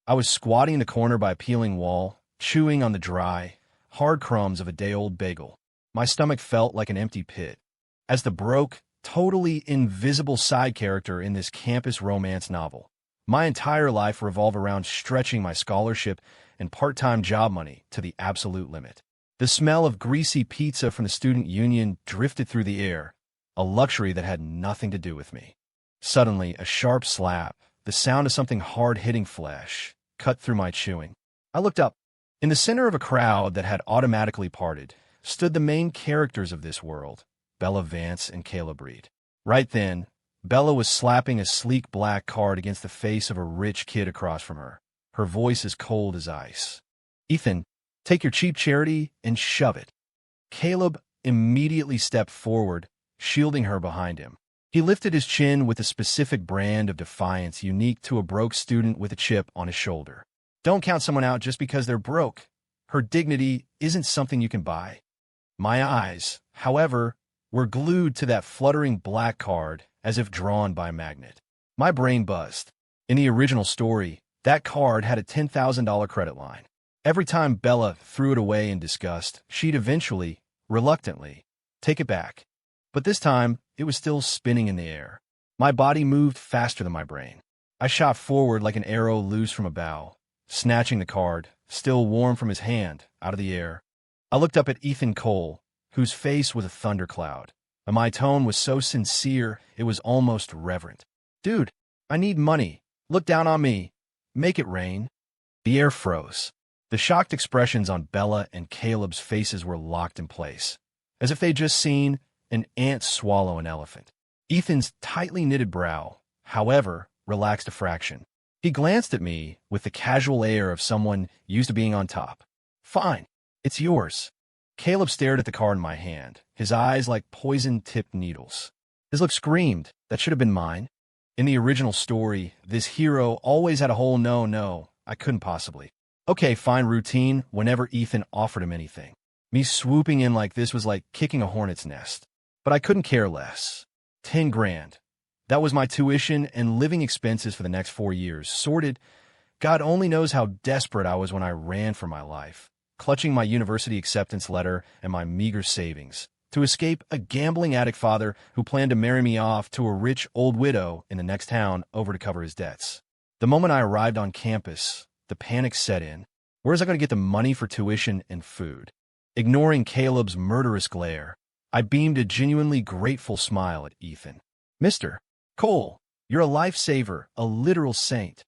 I was squatting in the corner by a peeling wall, chewing on the dry, hard crumbs of a day-old bagel. My stomach felt like an empty pit. As the broke, totally invisible side character in this campus romance novel, my entire life revolved around stretching my scholarship and part-time job money to the absolute limit. The smell of greasy pizza from the student union drifted through the air, a luxury that had nothing to do with me. Suddenly, a sharp slap, the sound of something hard hitting flesh, cut through my chewing. I looked up. In the center of a crowd that had automatically parted, stood the main characters of this world, Bella Vance and Caleb Reed. Right then, Bella was slapping a sleek black card against the face of a rich kid across from her, her voice as cold as ice. "Ethan, take your cheap charity and shove it." Caleb immediately stepped forward, shielding her behind him. He lifted his chin with a specific brand of defiance unique to a broke student with a chip on his shoulder. Don't count someone out just because they're broke. Her dignity isn't something you can buy. My eyes, however, were glued to that fluttering black card as if drawn by a magnet. My brain buzzed. In the original story, that card had a $10,000 credit line. Every time Bella threw it away in disgust, she'd eventually, reluctantly, take it back. But this time, it was still spinning in the air. My body moved faster than my brain. I shot forward like an arrow loose from a bow, snatching the card, still warm from his hand, out of the air. I looked up at Ethan Cole, whose face was a thundercloud, and my tone was so sincere it was almost reverent. "Dude, I need money. Look down on me. Make it rain." The air froze. The shocked expressions on Bella and Caleb's faces were locked in place, as if they'd just seen an ant swallow an elephant. Ethan's tightly knitted brow, however, relaxed a fraction. He glanced at me with the casual air of someone used to being on top. "Fine, it's yours." Caleb stared at the card in my hand, his eyes like poison-tipped needles. His look screamed, that should have been mine. In the original story, this hero always had a whole no, I couldn't possibly. Okay, fine routine whenever Ethan offered him anything. Me swooping in like this was like kicking a hornet's nest. But I couldn't care less. 10 grand. That was my tuition and living expenses for the next 4 years, sorted. God only knows how desperate I was when I ran for my life, clutching my university acceptance letter and my meager savings, to escape a gambling addict father who planned to marry me off to a rich old widow in the next town over to cover his debts. The moment I arrived on campus, the panic set in. Where was I going to get the money for tuition and food? Ignoring Caleb's murderous glare, I beamed a genuinely grateful smile at Ethan. "Mr. Cole, you're a lifesaver, a literal saint."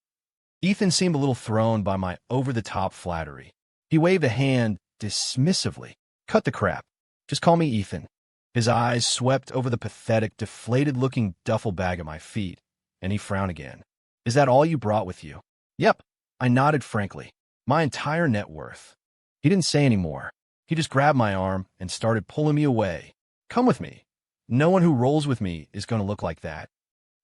Ethan seemed a little thrown by my over-the-top flattery. He waved a hand dismissively. "Cut the crap. Just call me Ethan." His eyes swept over the pathetic, deflated-looking duffel bag at my feet, and he frowned again. "Is that all you brought with you?" "Yep." I nodded frankly. "My entire net worth." He didn't say any more. He just grabbed my arm and started pulling me away. "Come with me. No one who rolls with me is going to look like that."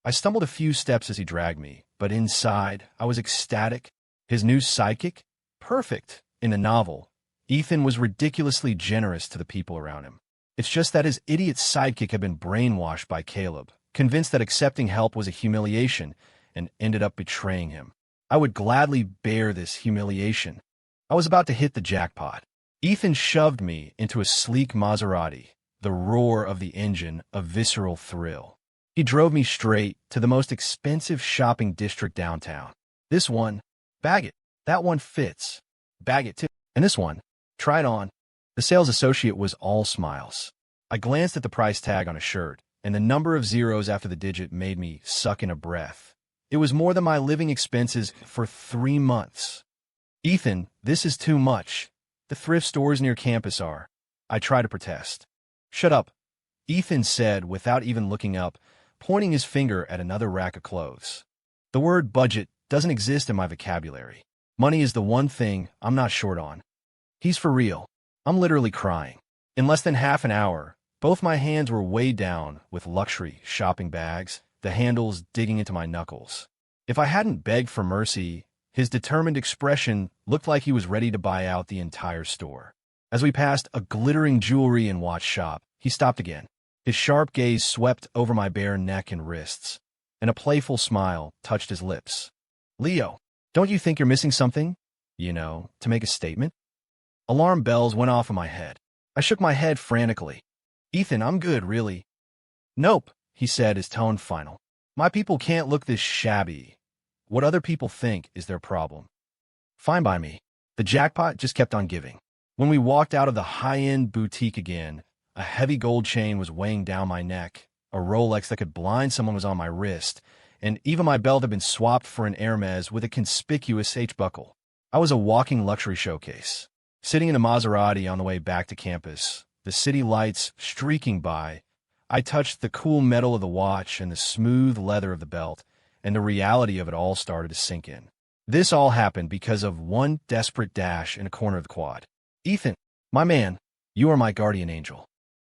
I stumbled a few steps as he dragged me, but inside, I was ecstatic. His new sidekick? Perfect. In the novel, Ethan was ridiculously generous to the people around him. It's just that his idiot sidekick had been brainwashed by Caleb, convinced that accepting help was a humiliation, and ended up betraying him. I would gladly bear this humiliation. I was about to hit the jackpot. Ethan shoved me into a sleek Maserati, the roar of the engine a visceral thrill. He drove me straight to the most expensive shopping district downtown. "This one, bag it. That one fits. Bag it too. And this one, try it on." The sales associate was all smiles. I glanced at the price tag on a shirt, and the number of zeros after the digit made me suck in a breath. It was more than my living expenses for 3 months. "Ethan, this is too much. The thrift stores near campus are." I tried to protest. "Shut up," Ethan said without even looking up, pointing his finger at another rack of clothes. "The word budget doesn't exist in my vocabulary. Money is the one thing I'm not short on." He's for real. I'm literally crying. In less than half an hour, both my hands were weighed down with luxury shopping bags, the handles digging into my knuckles. If I hadn't begged for mercy, his determined expression looked like he was ready to buy out the entire store. As we passed a glittering jewelry and watch shop, he stopped again. His sharp gaze swept over my bare neck and wrists, and a playful smile touched his lips. "Leo, Don't you think you're missing something? To make a statement? Alarm bells went off in my head. I shook my head frantically. Ethan, I'm good, really. Nope, he said, his tone final. My people can't look this shabby. What other people think is their problem. Fine by me. The jackpot just kept on giving. When we walked out of the high-end boutique again, a heavy gold chain was weighing down my neck, a Rolex that could blind someone was on my wrist, and even my belt had been swapped for an Hermes with a conspicuous H-buckle. I was a walking luxury showcase. Sitting in a Maserati on the way back to campus, the city lights streaking by, I touched the cool metal of the watch and the smooth leather of the belt, and the reality of it all started to sink in. This all happened because of one desperate dash in a corner of the quad. Ethan, my man, you are my guardian angel.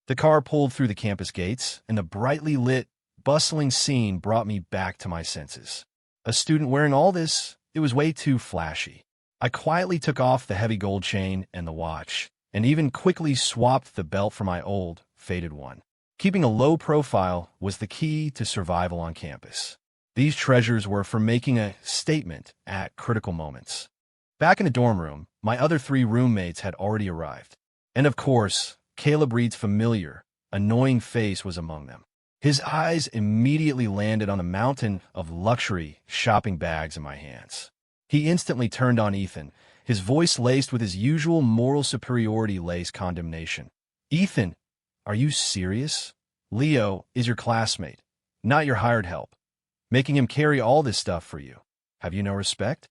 The car pulled through the campus gates, and the brightly lit, bustling scene brought me back to my senses. A student wearing all this, it was way too flashy. I quietly took off the heavy gold chain and the watch, and even quickly swapped the belt for my old, faded one. Keeping a low profile was the key to survival on campus. These treasures were for making a statement at critical moments. Back in the dorm room, my other 3 roommates had already arrived. And of course, Caleb Reed's familiar, annoying face was among them. His eyes immediately landed on the mountain of luxury shopping bags in my hands. He instantly turned on Ethan, his voice laced with his usual moral superiority-laced condemnation. Ethan, are you serious? Leo is your classmate, not your hired help. Making him carry all this stuff for you. Have you no respect?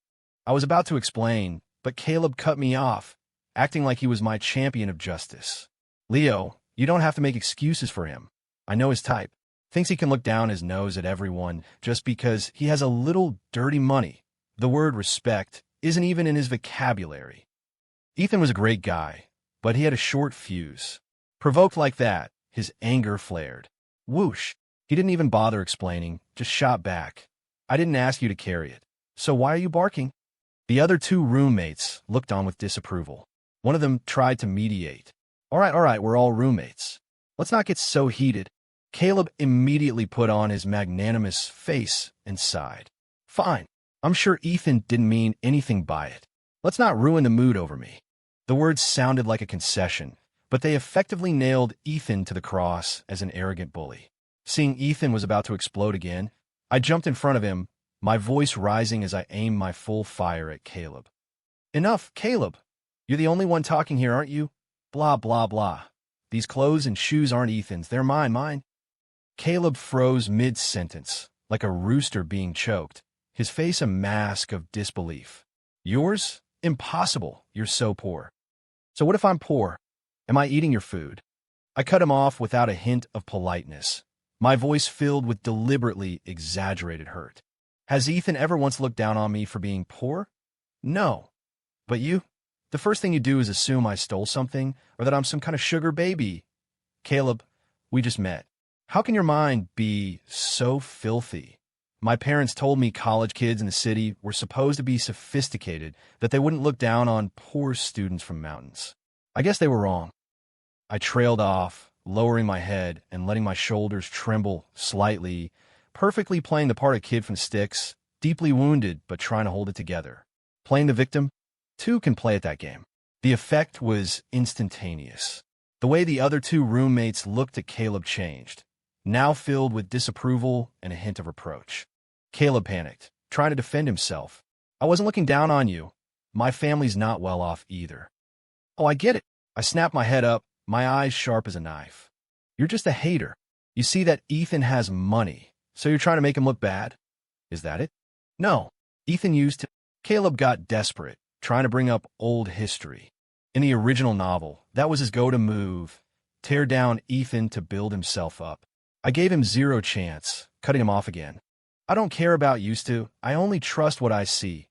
I was about to explain, but Caleb cut me off, acting like he was my champion of justice. Leo, you don't have to make excuses for him. I know his type. Thinks he can look down his nose at everyone just because he has a little dirty money. The word respect isn't even in his vocabulary. Ethan was a great guy, but he had a short fuse. Provoked like that, his anger flared. Whoosh. He didn't even bother explaining, just shot back. I didn't ask you to carry it. So why are you barking? The other 2 roommates looked on with disapproval. One of them tried to mediate. All right, we're all roommates. Let's not get so heated. Caleb immediately put on his magnanimous face and sighed. Fine. I'm sure Ethan didn't mean anything by it. Let's not ruin the mood over me. The words sounded like a concession, but they effectively nailed Ethan to the cross as an arrogant bully. Seeing Ethan was about to explode again, I jumped in front of him, my voice rising as I aimed my full fire at Caleb. Enough, Caleb. You're the only one talking here, aren't you? Blah, blah, blah. These clothes and shoes aren't Ethan's, they're mine. Caleb froze mid-sentence, like a rooster being choked, his face a mask of disbelief. Yours? Impossible. You're so poor. So what if I'm poor? Am I eating your food? I cut him off without a hint of politeness, my voice filled with deliberately exaggerated hurt. Has Ethan ever once looked down on me for being poor? No. But you? The first thing you do is assume I stole something or that I'm some kind of sugar baby. Caleb, we just met. How can your mind be so filthy? My parents told me college kids in the city were supposed to be sophisticated, that they wouldn't look down on poor students from mountains. I guess they were wrong. I trailed off, lowering my head and letting my shoulders tremble slightly, perfectly playing the part of kid from Sticks, deeply wounded but trying to hold it together. Playing the victim? 2 can play at that game. The effect was instantaneous. The way the other 2 roommates looked at Caleb changed, now filled with disapproval and a hint of reproach. Caleb panicked, trying to defend himself. I wasn't looking down on you. My family's not well off either. Oh, I get it. I snapped my head up, my eyes sharp as a knife. You're just a hater. You see that Ethan has money, so you're trying to make him look bad? Is that it? No. Ethan used to... Caleb got desperate, trying to bring up old history. In the original novel, that was his go-to move, tear down Ethan to build himself up. I gave him 0 chance, cutting him off again. I don't care about used to, I only trust what I see.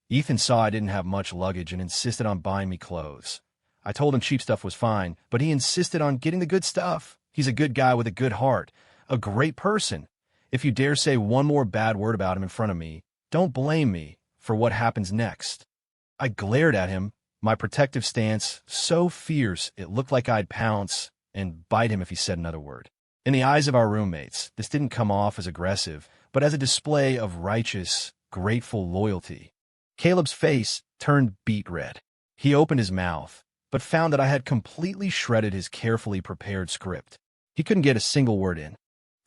Ethan saw I didn't have much luggage and insisted on buying me clothes. I told him cheap stuff was fine, but he insisted on getting the good stuff. He's a good guy with a good heart, a great person. If you dare say one more bad word about him in front of me, don't blame me for what happens next. I glared at him, my protective stance so fierce it looked like I'd pounce and bite him if he said another word. In the eyes of our roommates, this didn't come off as aggressive, but as a display of righteous, grateful loyalty. Caleb's face turned beet red. He opened his mouth, but found that I had completely shredded his carefully prepared script. He couldn't get a single word in.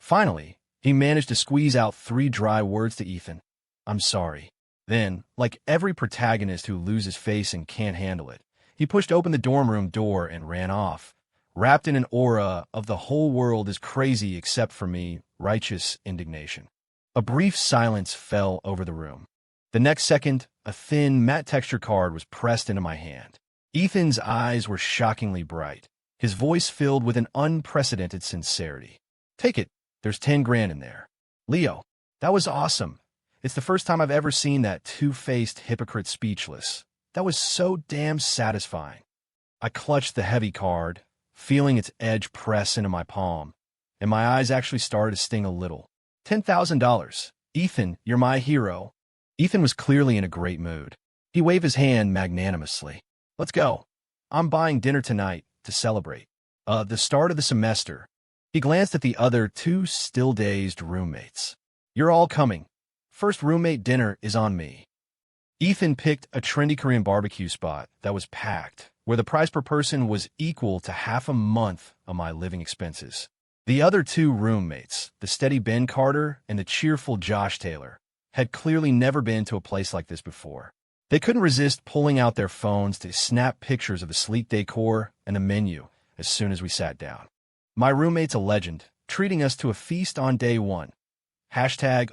Finally, he managed to squeeze out 3 dry words to Ethan. "I'm sorry." Then, like every protagonist who loses face and can't handle it, he pushed open the dorm room door and ran off, wrapped in an aura of the whole world is crazy except for me, righteous indignation. A brief silence fell over the room. The next second, a thin, matte texture card was pressed into my hand. Ethan's eyes were shockingly bright, his voice filled with an unprecedented sincerity. "Take it. There's 10 grand in there." "Leo, that was awesome. It's the first time I've ever seen that two-faced hypocrite speechless. That was so damn satisfying." I clutched the heavy card, feeling its edge press into my palm, and my eyes actually started to sting a little. $10,000. Ethan, you're my hero." Ethan was clearly in a great mood. He waved his hand magnanimously. "Let's go. I'm buying dinner tonight to celebrate. The start of the semester." He glanced at the other 2 still-dazed roommates. "You're all coming. First roommate dinner is on me." Ethan picked a trendy Korean barbecue spot that was packed, where the price per person was equal to half a month of my living expenses. The other 2 roommates, the steady Ben Carter and the cheerful Josh Taylor, had clearly never been to a place like this before. They couldn't resist pulling out their phones to snap pictures of the sleek decor and the menu as soon as we sat down. My roommate's a legend, treating us to a feast on day 1.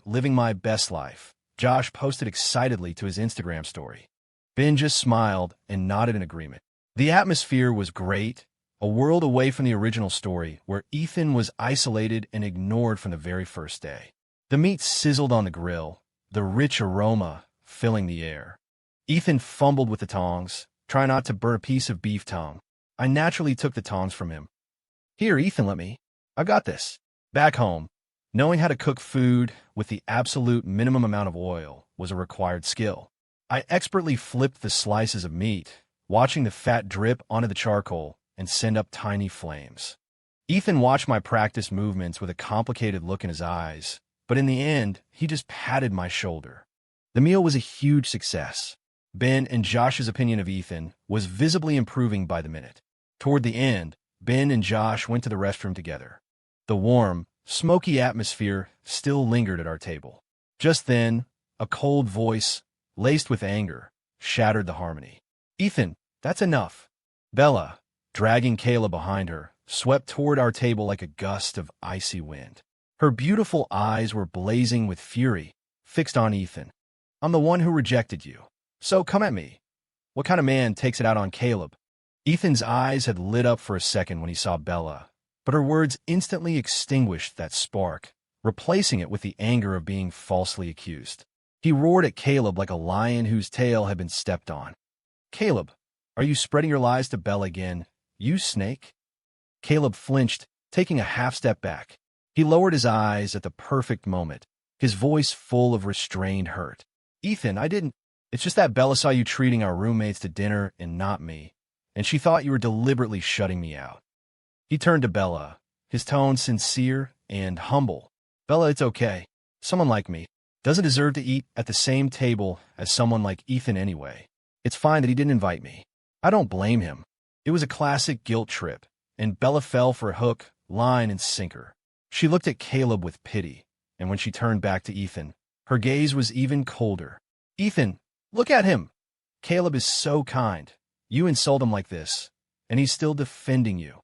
#living my best life. Josh posted excitedly to his Instagram story. Ben just smiled and nodded in agreement. The atmosphere was great, a world away from the original story where Ethan was isolated and ignored from the very first day. The meat sizzled on the grill, the rich aroma filling the air. Ethan fumbled with the tongs, trying not to burn a piece of beef tongue. I naturally took the tongs from him. "Here, Ethan, let me. I've got this." Back home, knowing how to cook food with the absolute minimum amount of oil was a required skill. I expertly flipped the slices of meat, watching the fat drip onto the charcoal and send up tiny flames. Ethan watched my practice movements with a complicated look in his eyes, but in the end, he just patted my shoulder. The meal was a huge success. Ben and Josh's opinion of Ethan was visibly improving by the minute. Toward the end, Ben and Josh went to the restroom together. The warm, smoky atmosphere still lingered at our table. Just then, a cold voice, laced with anger, shattered the harmony. "Ethan, that's enough." Bella, dragging Caleb behind her, swept toward our table like a gust of icy wind. Her beautiful eyes were blazing with fury, fixed on Ethan. "I'm the one who rejected you. So come at me. What kind of man takes it out on Caleb?" Ethan's eyes had lit up for a second when he saw Bella, but her words instantly extinguished that spark, replacing it with the anger of being falsely accused. He roared at Caleb like a lion whose tail had been stepped on. "Caleb, are you spreading your lies to Bella again, you snake?" Caleb flinched, taking a half-step back. He lowered his eyes at the perfect moment, his voice full of restrained hurt. "Ethan, I didn't. It's just that Bella saw you treating our roommates to dinner and not me, and she thought you were deliberately shutting me out." He turned to Bella, his tone sincere and humble. "Bella, it's okay. Someone like me doesn't deserve to eat at the same table as someone like Ethan anyway. It's fine that he didn't invite me. I don't blame him. It was a classic guilt trip, and Bella fell for a hook, line, and sinker." She looked at Caleb with pity, and when she turned back to Ethan, her gaze was even colder. "Ethan, look at him. Caleb is so kind. You insult him like this, and he's still defending you."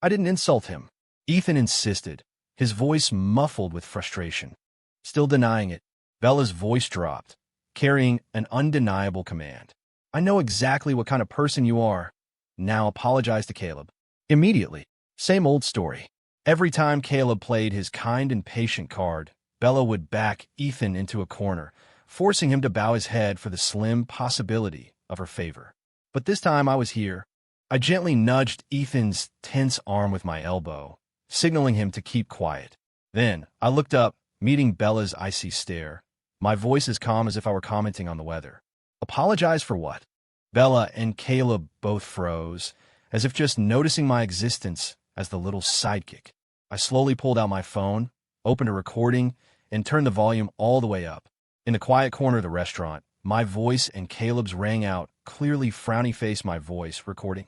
"I didn't insult him," Ethan insisted, his voice muffled with frustration. Still denying it, Bella's voice dropped, carrying an undeniable command. "I know exactly what kind of person you are. Now apologize to Caleb." Immediately, same old story. Every time Caleb played his kind and patient card, Bella would back Ethan into a corner, forcing him to bow his head for the slim possibility of her favor. But this time I was here. I gently nudged Ethan's tense arm with my elbow, signaling him to keep quiet. Then I looked up, meeting Bella's icy stare, my voice as calm as if I were commenting on the weather. "Apologize for what?" Bella and Caleb both froze, as if just noticing my existence as the little sidekick. I slowly pulled out my phone, opened a recording, and turned the volume all the way up. In the quiet corner of the restaurant, My voice and Caleb's rang out, clearly frowny face my voice, recording.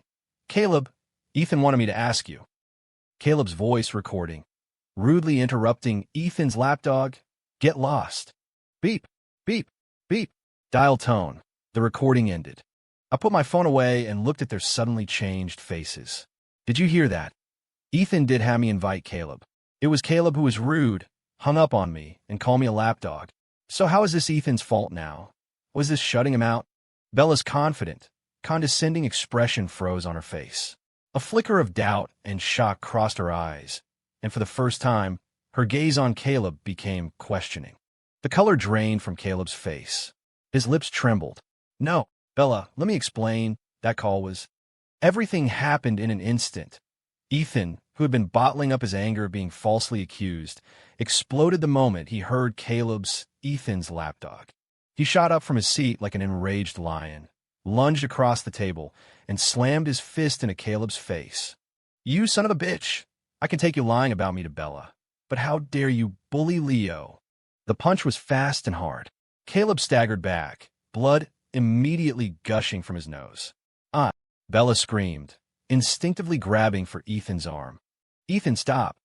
Caleb, Ethan wanted me to ask you. Caleb's voice recording, rudely interrupting Ethan's lapdog. Get lost. Beep, beep, beep. Dial tone. The recording ended. I put my phone away and looked at their suddenly changed faces. Did you hear that? Ethan did have me invite Caleb. It was Caleb who was rude, hung up on me, and called me a lapdog. So how is this Ethan's fault now? Was this shutting him out? Bella's confident, condescending expression froze on her face. A flicker of doubt and shock crossed her eyes, and for the first time, her gaze on Caleb became questioning. The color drained from Caleb's face. His lips trembled. No, Bella, let me explain. That call was... Everything happened in an instant. Ethan, who had been bottling up his anger of being falsely accused, exploded the moment he heard Ethan's lapdog. He shot up from his seat like an enraged lion, lunged across the table, and slammed his fist into Caleb's face. You son of a bitch! I can take you lying about me to Bella, but how dare you bully Leo? The punch was fast and hard. Caleb staggered back, blood immediately gushing from his nose. Ah! Bella screamed, instinctively grabbing for Ethan's arm. Ethan, stop.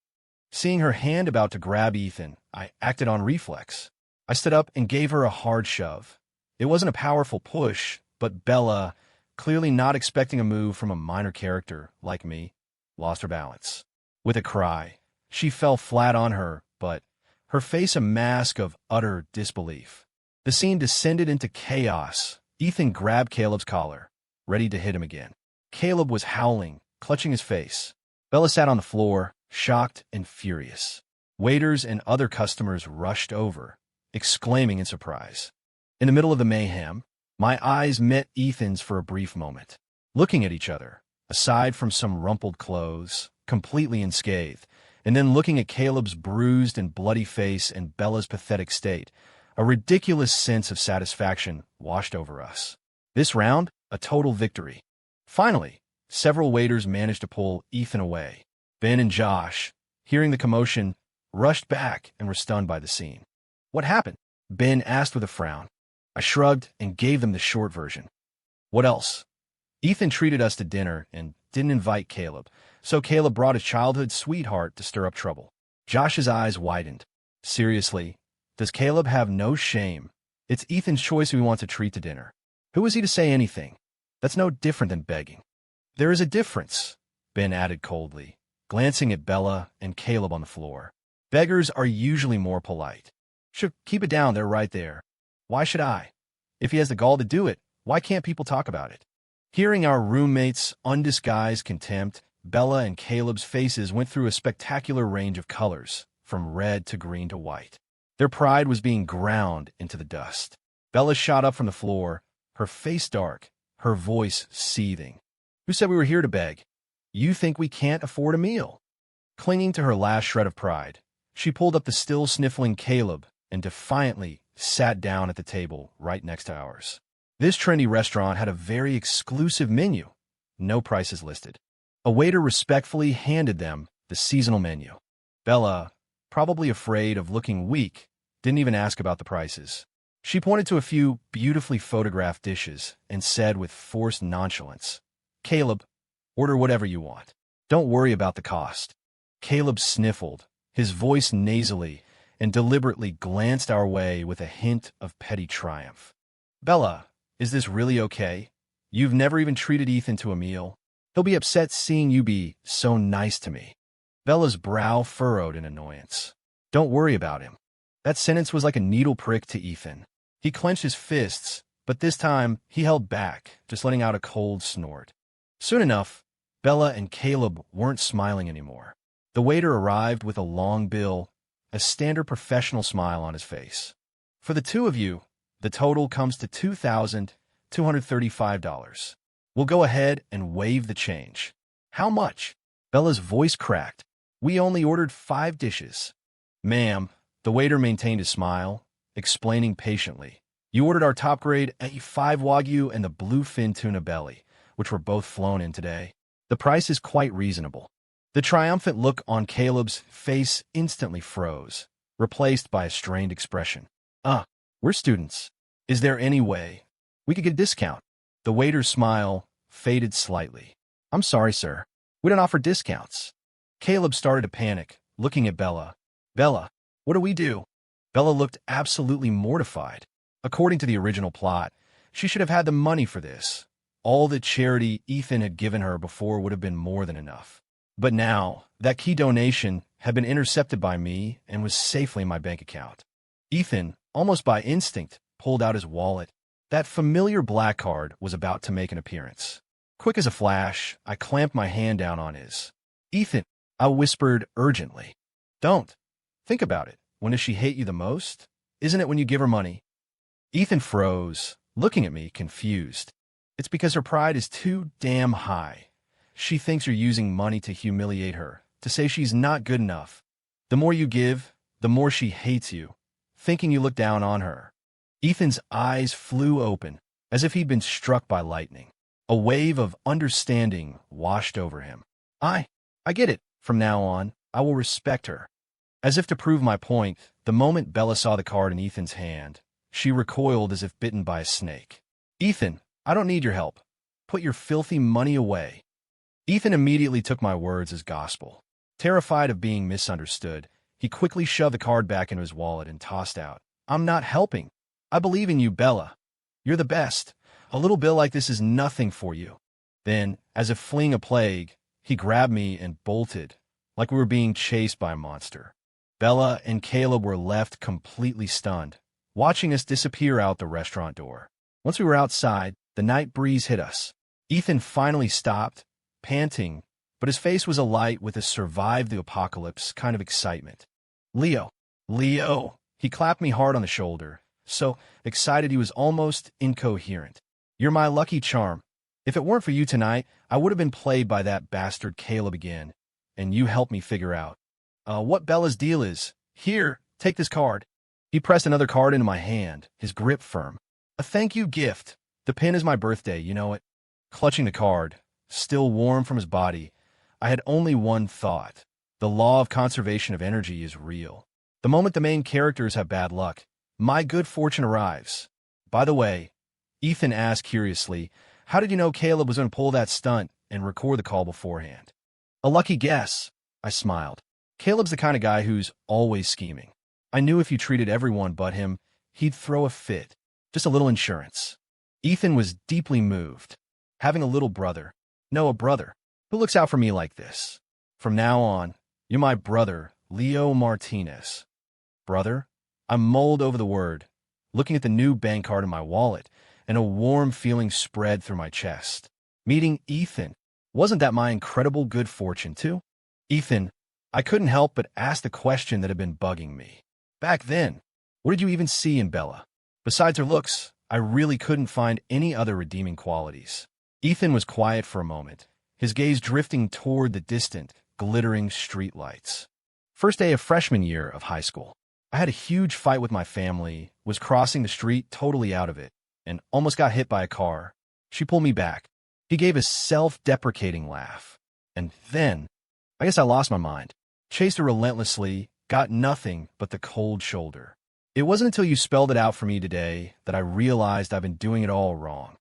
Seeing her hand about to grab Ethan, I acted on reflex. I stood up and gave her a hard shove. It wasn't a powerful push, but Bella, clearly not expecting a move from a minor character like me, lost her balance. With a cry, she fell flat on her, but her face a mask of utter disbelief. The scene descended into chaos. Ethan grabbed Caleb's collar, ready to hit him again. Caleb was howling, clutching his face. Bella sat on the floor, shocked and furious. Waiters and other customers rushed over, exclaiming in surprise. In the middle of the mayhem, my eyes met Ethan's for a brief moment. Looking at each other, aside from some rumpled clothes, completely unscathed, and then looking at Caleb's bruised and bloody face and Bella's pathetic state, a ridiculous sense of satisfaction washed over us. This round, a total victory. Finally, several waiters managed to pull Ethan away. Ben and Josh, hearing the commotion, rushed back and were stunned by the scene. What happened? Ben asked with a frown. I shrugged and gave them the short version. What else? Ethan treated us to dinner and didn't invite Caleb, so Caleb brought his childhood sweetheart to stir up trouble. Josh's eyes widened. Seriously, does Caleb have no shame? It's Ethan's choice who he wants to treat to dinner. Who is he to say anything? That's no different than begging. There is a difference, Ben added coldly, glancing at Bella and Caleb on the floor. Beggars are usually more polite. Should keep it down, they're right there. Why should I? If he has the gall to do it, why can't people talk about it? Hearing our roommates' undisguised contempt, Bella and Caleb's faces went through a spectacular range of colors, from red to green to white. Their pride was being ground into the dust. Bella shot up from the floor, her face dark, her voice seething. Who said we were here to beg? You think we can't afford a meal? Clinging to her last shred of pride, she pulled up the still sniffling Caleb and defiantly sat down at the table right next to ours. This trendy restaurant had a very exclusive menu, no prices listed. A waiter respectfully handed them the seasonal menu. Bella, probably afraid of looking weak, didn't even ask about the prices. She pointed to a few beautifully photographed dishes and said with forced nonchalance, Caleb, order whatever you want. Don't worry about the cost. Caleb sniffled, his voice nasally, and deliberately glanced our way with a hint of petty triumph. Bella, is this really okay? You've never even treated Ethan to a meal. He'll be upset seeing you be so nice to me. Bella's brow furrowed in annoyance. Don't worry about him. That sentence was like a needle prick to Ethan. He clenched his fists, but this time he held back, just letting out a cold snort. Soon enough, Bella and Caleb weren't smiling anymore. The waiter arrived with a long bill, a standard professional smile on his face. For the two of you, the total comes to $2,235. We'll go ahead and waive the change. How much? Bella's voice cracked. We only ordered 5 dishes. Ma'am, the waiter maintained his smile, explaining patiently. You ordered our top grade A5 Wagyu and the bluefin tuna belly, which were both flown in today. The price is quite reasonable. The triumphant look on Caleb's face instantly froze, replaced by a strained expression. We're students. Is there any way we could get a discount? The waiter's smile faded slightly. I'm sorry, sir. We don't offer discounts. Caleb started to panic, looking at Bella. Bella, what do we do? Bella looked absolutely mortified. According to the original plot, she should have had the money for this. All the charity Ethan had given her before would have been more than enough. But now, that key donation had been intercepted by me and was safely in my bank account. Ethan, almost by instinct, pulled out his wallet. That familiar black card was about to make an appearance. Quick as a flash, I clamped my hand down on his. Ethan, I whispered urgently. Don't. Think about it. When does she hate you the most? Isn't it when you give her money? Ethan froze, looking at me, confused. It's because her pride is too damn high. She thinks you're using money to humiliate her, to say she's not good enough. The more you give, the more she hates you, thinking you look down on her. Ethan's eyes flew open, as if he'd been struck by lightning. A wave of understanding washed over him. I get it. From now on, I will respect her. As if to prove my point, the moment Bella saw the card in Ethan's hand, she recoiled as if bitten by a snake. Ethan, I don't need your help. Put your filthy money away. Ethan immediately took my words as gospel. Terrified of being misunderstood, he quickly shoved the card back into his wallet and tossed out. I'm not helping. I believe in you, Bella. You're the best. A little bill like this is nothing for you. Then, as if fleeing a plague, he grabbed me and bolted, like we were being chased by a monster. Bella and Caleb were left completely stunned, watching us disappear out the restaurant door. Once we were outside, the night breeze hit us. Ethan finally stopped, panting, but his face was alight with a survive the apocalypse kind of excitement. Leo! He clapped me hard on the shoulder, so excited he was almost incoherent. You're my lucky charm. If it weren't for you tonight, I would have been played by that bastard Caleb again, and you helped me figure out what Bella's deal is. Here, take this card. He pressed another card into my hand, his grip firm. A thank you gift. The pin is my birthday, you know it. Clutching the card, still warm from his body, I had only one thought. The law of conservation of energy is real. The moment the main characters have bad luck, my good fortune arrives. By the way, Ethan asked curiously, how did you know Caleb was going to pull that stunt and record the call beforehand? A lucky guess, I smiled. Caleb's the kind of guy who's always scheming. I knew if you treated everyone but him, he'd throw a fit. Just a little insurance. Ethan was deeply moved. Having a little brother. No, a brother. Who looks out for me like this? From now on, you're my brother, Leo Martinez. Brother? I mulled over the word, looking at the new bank card in my wallet, and a warm feeling spread through my chest. Meeting Ethan. Wasn't that my incredible good fortune, too? Ethan, I couldn't help but ask the question that had been bugging me. Back then, what did you even see in Bella? Besides her looks, I really couldn't find any other redeeming qualities. Ethan was quiet for a moment, his gaze drifting toward the distant, glittering streetlights. First day of freshman year of high school. I had a huge fight with my family, was crossing the street totally out of it, and almost got hit by a car. She pulled me back. He gave a self-deprecating laugh. And then, I guess I lost my mind. Chased her relentlessly, got nothing but the cold shoulder. It wasn't until you spelled it out for me today that I realized I've been doing it all wrong.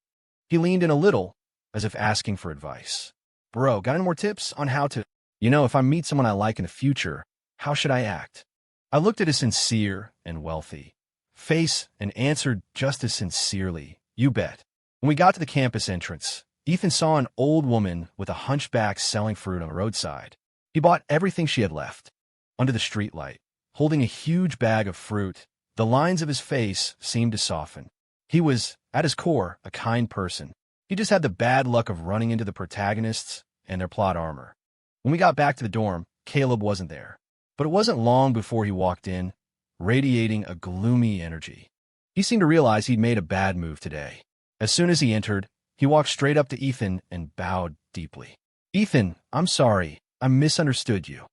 He leaned in a little, as if asking for advice. Bro, got any more tips on how to... if I meet someone I like in the future, how should I act? I looked at his sincere and wealthy face and answered just as sincerely, you bet. When we got to the campus entrance, Ethan saw an old woman with a hunchback selling fruit on the roadside. He bought everything she had left. Under the streetlight, holding a huge bag of fruit, the lines of his face seemed to soften. He was, at his core, a kind person. He just had the bad luck of running into the protagonists and their plot armor. When we got back to the dorm, Caleb wasn't there. But it wasn't long before he walked in, radiating a gloomy energy. He seemed to realize he'd made a bad move today. As soon as he entered, he walked straight up to Ethan and bowed deeply. Ethan, I'm sorry. I misunderstood you.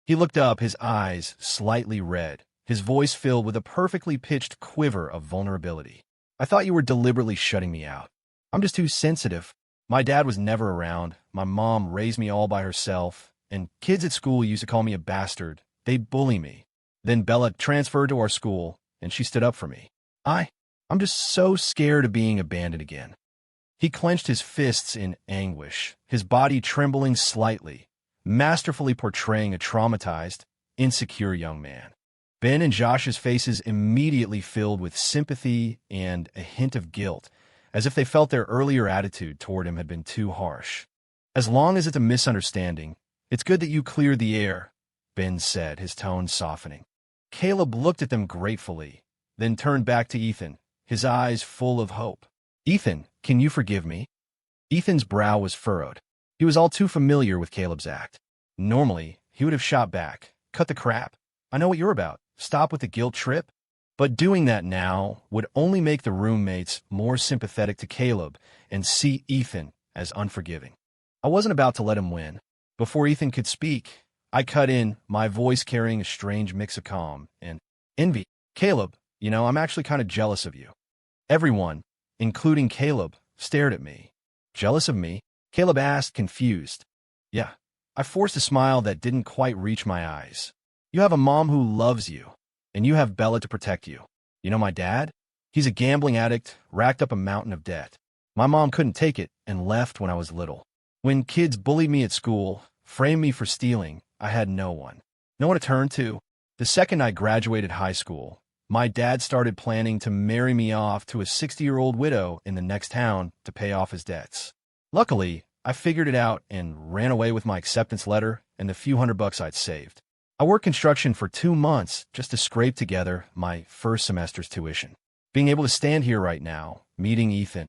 He looked up, his eyes slightly red, his voice filled with a perfectly pitched quiver of vulnerability. I thought you were deliberately shutting me out. I'm just too sensitive. My dad was never around. My mom raised me all by herself, and kids at school used to call me a bastard. They'd bully me. Then Bella transferred to our school, and she stood up for me. I'm just so scared of being abandoned again. He clenched his fists in anguish, his body trembling slightly, masterfully portraying a traumatized, insecure young man. Ben and Josh's faces immediately filled with sympathy and a hint of guilt, as if they felt their earlier attitude toward him had been too harsh. As long as it's a misunderstanding, it's good that you cleared the air, Ben said, his tone softening. Caleb looked at them gratefully, then turned back to Ethan, his eyes full of hope. Ethan, can you forgive me? Ethan's brow was furrowed. He was all too familiar with Caleb's act. Normally, he would have shot back. Cut the crap. I know what you're about. Stop with the guilt trip. But doing that now would only make the roommates more sympathetic to Caleb and see Ethan as unforgiving. I wasn't about to let him win. Before Ethan could speak, I cut in, my voice carrying a strange mix of calm and envy. Caleb, I'm actually kind of jealous of you. Everyone, including Caleb, stared at me. Jealous of me? Caleb asked, confused. Yeah. I forced a smile that didn't quite reach my eyes. You have a mom who loves you, and you have Bella to protect you. You know my dad? He's a gambling addict, racked up a mountain of debt. My mom couldn't take it and left when I was little. When kids bullied me at school, framed me for stealing, I had no one. No one to turn to. The second I graduated high school, my dad started planning to marry me off to a 60-year-old widow in the next town to pay off his debts. Luckily, I figured it out and ran away with my acceptance letter and the few $100 I'd saved. I worked construction for 2 months just to scrape together my first semester's tuition. Being able to stand here right now, meeting Ethan.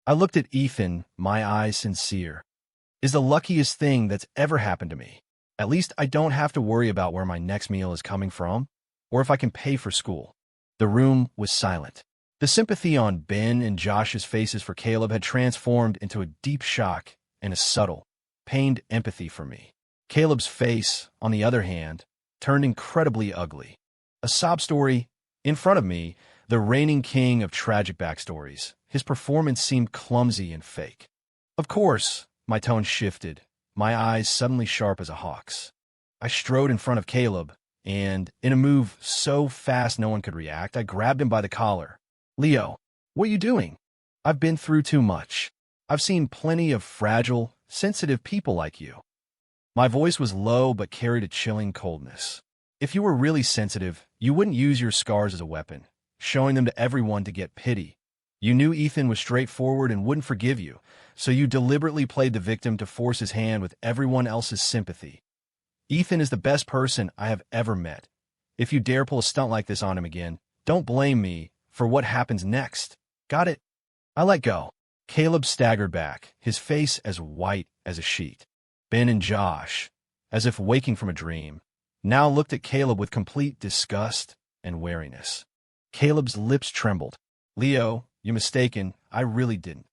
I looked at Ethan, my eyes sincere. Is the luckiest thing that's ever happened to me. At least I don't have to worry about where my next meal is coming from, or if I can pay for school. The room was silent. The sympathy on Ben and Josh's faces for Caleb had transformed into a deep shock and a subtle, pained empathy for me. Caleb's face, on the other hand, turned incredibly ugly. A sob story in front of me, the reigning king of tragic backstories. His performance seemed clumsy and fake. Of course, my tone shifted, my eyes suddenly sharp as a hawk's. I strode in front of Caleb, and, in a move so fast no one could react, I grabbed him by the collar. Leo, what are you doing? I've been through too much. I've seen plenty of fragile, sensitive people like you. My voice was low but carried a chilling coldness. If you were really sensitive, you wouldn't use your scars as a weapon, showing them to everyone to get pity. You knew Ethan was straightforward and wouldn't forgive you, so you deliberately played the victim to force his hand with everyone else's sympathy. Ethan is the best person I have ever met. If you dare pull a stunt like this on him again, don't blame me for what happens next. Got it? I let go. Caleb staggered back, his face as white as a sheet. Ben and Josh, as if waking from a dream, now looked at Caleb with complete disgust and wariness. Caleb's lips trembled. Leo, you're mistaken. I really didn't.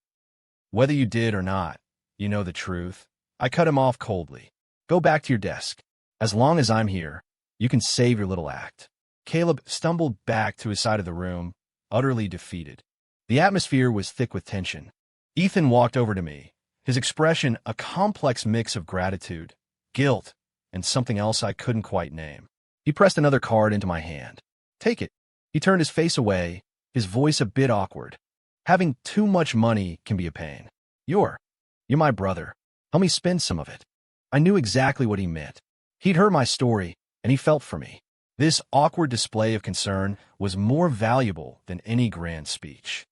Whether you did or not, you know the truth. I cut him off coldly. Go back to your desk. As long as I'm here, you can save your little act. Caleb stumbled back to his side of the room, utterly defeated. The atmosphere was thick with tension. Ethan walked over to me, his expression a complex mix of gratitude, guilt, and something else I couldn't quite name. He pressed another card into my hand. Take it. He turned his face away, his voice a bit awkward. Having too much money can be a pain. You're my brother. Help me spend some of it. I knew exactly what he meant. He'd heard my story, and he felt for me. This awkward display of concern was more valuable than any grand speech.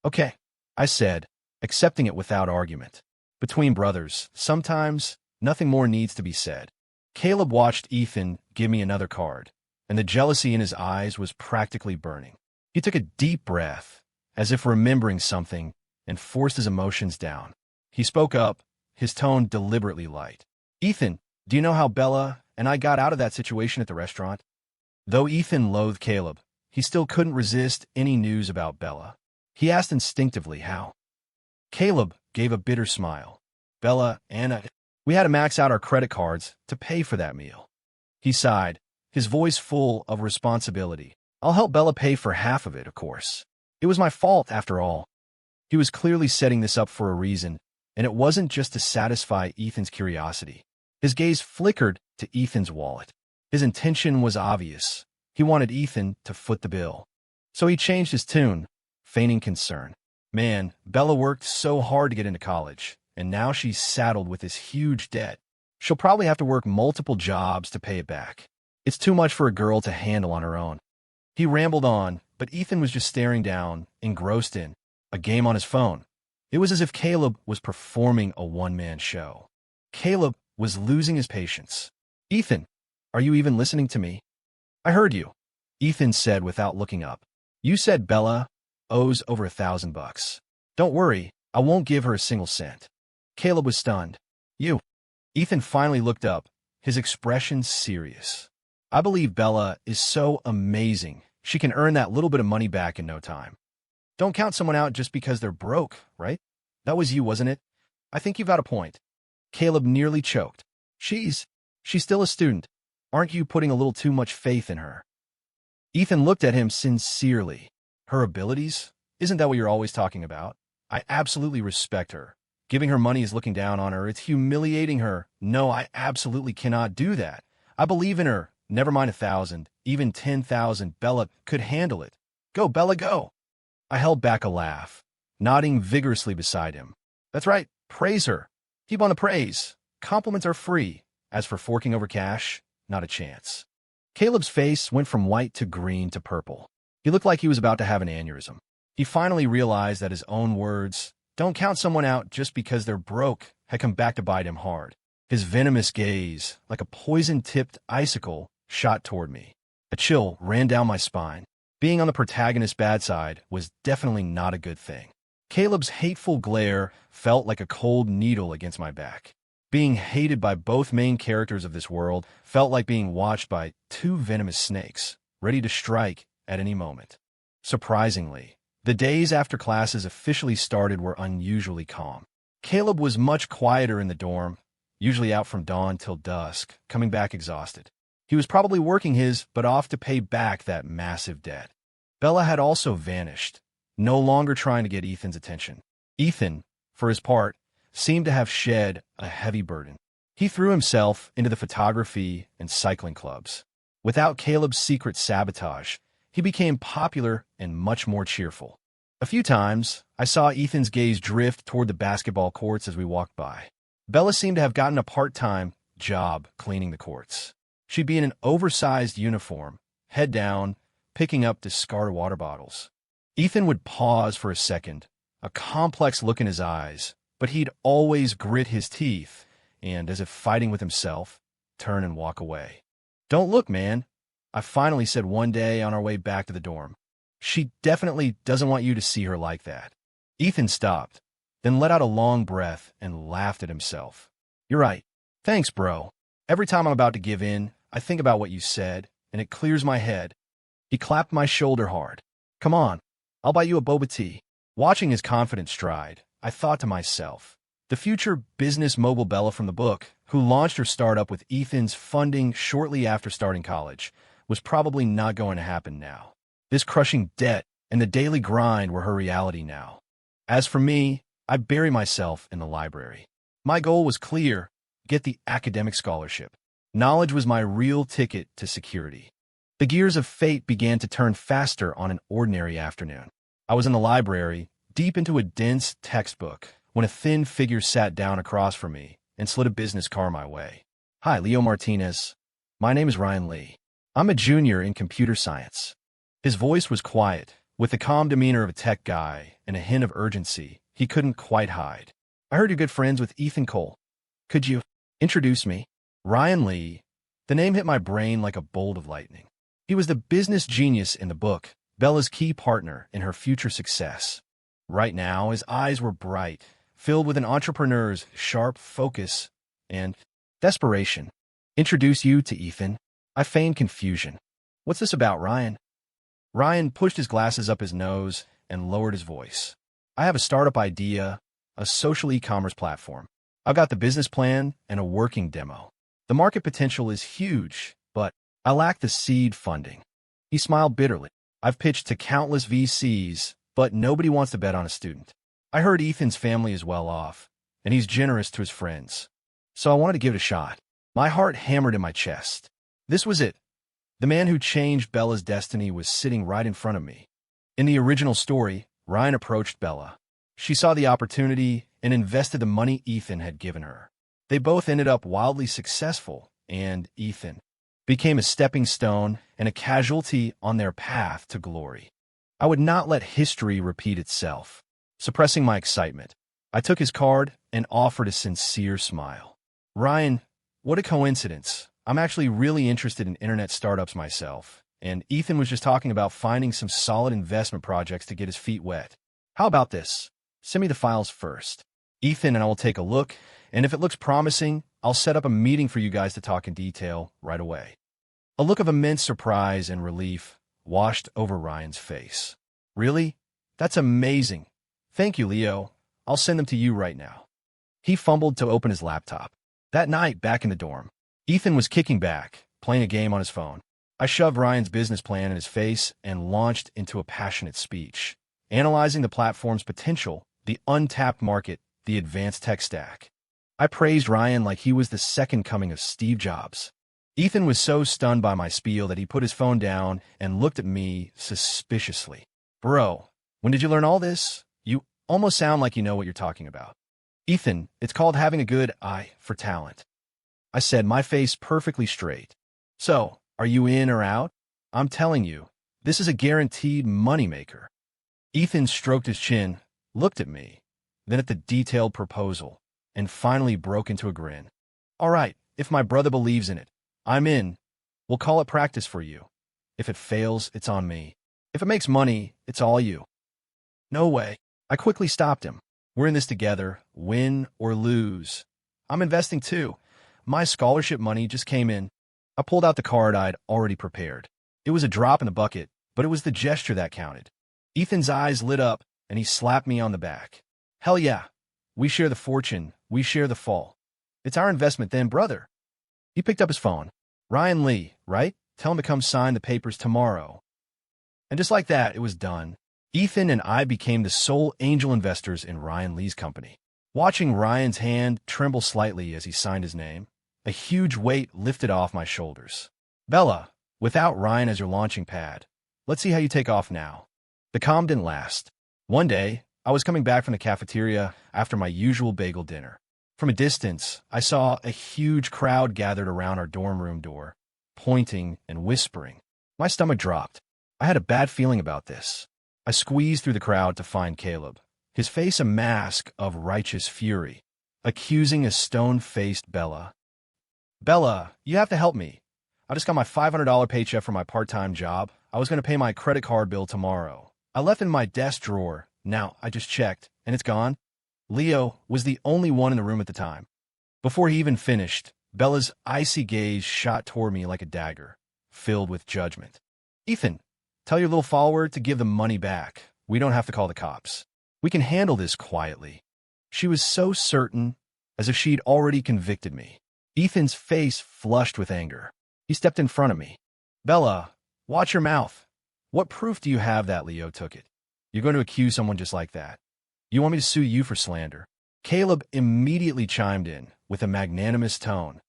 Okay, I said, accepting it without argument. Between brothers, sometimes nothing more needs to be said. Caleb watched Ethan give me another card, and the jealousy in his eyes was practically burning. He took a deep breath, as if remembering something, and forced his emotions down. He spoke up, his tone deliberately light. Ethan, do you know how Bella and I got out of that situation at the restaurant? Though Ethan loathed Caleb, he still couldn't resist any news about Bella. He asked instinctively how. Caleb gave a bitter smile. Bella and I, we had to max out our credit cards to pay for that meal. He sighed, his voice full of responsibility. I'll help Bella pay for half of it, of course. It was my fault, after all. He was clearly setting this up for a reason, and it wasn't just to satisfy Ethan's curiosity. His gaze flickered to Ethan's wallet. His intention was obvious. He wanted Ethan to foot the bill. So he changed his tune. feigning concern. Man, Bella worked so hard to get into college, and now she's saddled with this huge debt. She'll probably have to work multiple jobs to pay it back. It's too much for a girl to handle on her own. He rambled on, but Ethan was just staring down, engrossed in a game on his phone. It was as if Caleb was performing a one-man show. Caleb was losing his patience. "Ethan, are you even listening to me?" "I heard you," Ethan said without looking up. "You said Bella owes over $1,000. Don't worry, I won't give her a single cent." Caleb was stunned. "You?" Ethan finally looked up, his expression serious. "I believe Bella is so amazing, she can earn that little bit of money back in no time. Don't count someone out just because they're broke, right? That was you, wasn't it? I think you've got a point." Caleb nearly choked. She's still a student. Aren't you putting a little too much faith in her?" Ethan looked at him sincerely. "Her abilities? Isn't that what you're always talking about? I absolutely respect her. Giving her money is looking down on her. It's humiliating her. No, I absolutely cannot do that. I believe in her. Never mind 1,000, even 10,000. Bella could handle it. Go, Bella, go." I held back a laugh, nodding vigorously beside him. "That's right. Praise her. Keep on the praise. Compliments are free. As for forking over cash, not a chance." Caleb's face went from white to green to purple. He looked like he was about to have an aneurysm. He finally realized that his own words, "Don't count someone out just because they're broke," had come back to bite him hard. His venomous gaze, like a poison-tipped icicle, shot toward me. A chill ran down my spine. Being on the protagonist's bad side was definitely not a good thing. Caleb's hateful glare felt like a cold needle against my back. Being hated by both main characters of this world felt like being watched by two venomous snakes, ready to strike at any moment. Surprisingly, the days after classes officially started were unusually calm. Caleb was much quieter in the dorm, usually out from dawn till dusk, coming back exhausted. He was probably working his butt off to pay back that massive debt. Bella had also vanished, no longer trying to get Ethan's attention. Ethan, for his part, seemed to have shed a heavy burden. He threw himself into the photography and cycling clubs. Without Caleb's secret sabotage, he became popular and much more cheerful. A few times, I saw Ethan's gaze drift toward the basketball courts as we walked by. Bella seemed to have gotten a part-time job cleaning the courts. She'd be in an oversized uniform, head down, picking up discarded water bottles. Ethan would pause for a second, a complex look in his eyes, but he'd always grit his teeth and, as if fighting with himself, turn and walk away. "Don't look, man," I finally said one day on our way back to the dorm. "She definitely doesn't want you to see her like that." Ethan stopped, then let out a long breath and laughed at himself. "You're right. Thanks, bro. Every time I'm about to give in, I think about what you said, and it clears my head." He clapped my shoulder hard. "Come on, I'll buy you a boba tea." Watching his confident stride, I thought to myself, the future business mogul Bella from the book, who launched her startup with Ethan's funding shortly after starting college, was probably not going to happen now. This crushing debt and the daily grind were her reality now. As for me, I bury myself in the library. My goal was clear: get the academic scholarship. Knowledge was my real ticket to security. The gears of fate began to turn faster on an ordinary afternoon. I was in the library, deep into a dense textbook, when a thin figure sat down across from me and slid a business card my way. "Hi, Leo Martinez. My name is Ryan Lee. I'm a junior in computer science." His voice was quiet, with the calm demeanor of a tech guy and a hint of urgency he couldn't quite hide. "I heard you're good friends with Ethan Cole. Could you introduce me?" Ryan Lee. The name hit my brain like a bolt of lightning. He was the business genius in the book, Bella's key partner in her future success. Right now, his eyes were bright, filled with an entrepreneur's sharp focus and desperation. "Introduce you to Ethan." I feigned confusion. "What's this about, Ryan?" Ryan pushed his glasses up his nose and lowered his voice. "I have a startup idea, a social e-commerce platform. I've got the business plan and a working demo. The market potential is huge, but I lack the seed funding." He smiled bitterly. "I've pitched to countless VCs, but nobody wants to bet on a student. I heard Ethan's family is well off, and he's generous to his friends. So I wanted to give it a shot." My heart hammered in my chest. This was it. The man who changed Bella's destiny was sitting right in front of me. In the original story, Ryan approached Bella. She saw the opportunity and invested the money Ethan had given her. They both ended up wildly successful, and Ethan became a stepping stone and a casualty on their path to glory. I would not let history repeat itself. Suppressing my excitement, I took his card and offered a sincere smile. Ryan, what a coincidence. I'm actually really interested in internet startups myself, and Ethan was just talking about finding some solid investment projects to get his feet wet. How about this? Send me the files first. Ethan and I will take a look, and if it looks promising, I'll set up a meeting for you guys to talk in detail right away. A look of immense surprise and relief washed over Ryan's face. Really? That's amazing. Thank you, Leo. I'll send them to you right now. He fumbled to open his laptop. That night, back in the dorm, Ethan was kicking back, playing a game on his phone. I shoved Ryan's business plan in his face and launched into a passionate speech, analyzing the platform's potential, the untapped market, the advanced tech stack. I praised Ryan like he was the second coming of Steve Jobs. Ethan was so stunned by my spiel that he put his phone down and looked at me suspiciously. Bro, when did you learn all this? You almost sound like you know what you're talking about. Ethan, it's called having a good eye for talent. I said, my face perfectly straight. So, are you in or out? I'm telling you, this is a guaranteed moneymaker. Ethan stroked his chin, looked at me, then at the detailed proposal, and finally broke into a grin. All right, if my brother believes in it, I'm in. We'll call it practice for you. If it fails, it's on me. If it makes money, it's all you. No way. I quickly stopped him. We're in this together, win or lose. I'm investing too. My scholarship money just came in. I pulled out the card I'd already prepared. It was a drop in the bucket, but it was the gesture that counted. Ethan's eyes lit up, and he slapped me on the back. Hell yeah. We share the fortune. We share the fall. It's our investment then, brother. He picked up his phone. Ryan Lee, right? Tell him to come sign the papers tomorrow. And just like that, it was done. Ethan and I became the sole angel investors in Ryan Lee's company. Watching Ryan's hand tremble slightly as he signed his name, a huge weight lifted off my shoulders. Bella, without Ryan as your launching pad, let's see how you take off now. The calm didn't last. One day, I was coming back from the cafeteria after my usual bagel dinner. From a distance, I saw a huge crowd gathered around our dorm room door, pointing and whispering. My stomach dropped. I had a bad feeling about this. I squeezed through the crowd to find Caleb, his face a mask of righteous fury, accusing a stone-faced Bella. Bella, you have to help me. I just got my $500 paycheck from my part-time job. I was going to pay my credit card bill tomorrow. I left it in my desk drawer. Now, I just checked, and it's gone. Leo was the only one in the room at the time. Before he even finished, Bella's icy gaze shot toward me like a dagger, filled with judgment. Ethan, tell your little follower to give the money back. We don't have to call the cops. We can handle this quietly. She was so certain, as if she'd already convicted me. Ethan's face flushed with anger. He stepped in front of me. Bella, watch your mouth. What proof do you have that Leo took it? You're going to accuse someone just like that. You want me to sue you for slander? Caleb immediately chimed in with a magnanimous tone.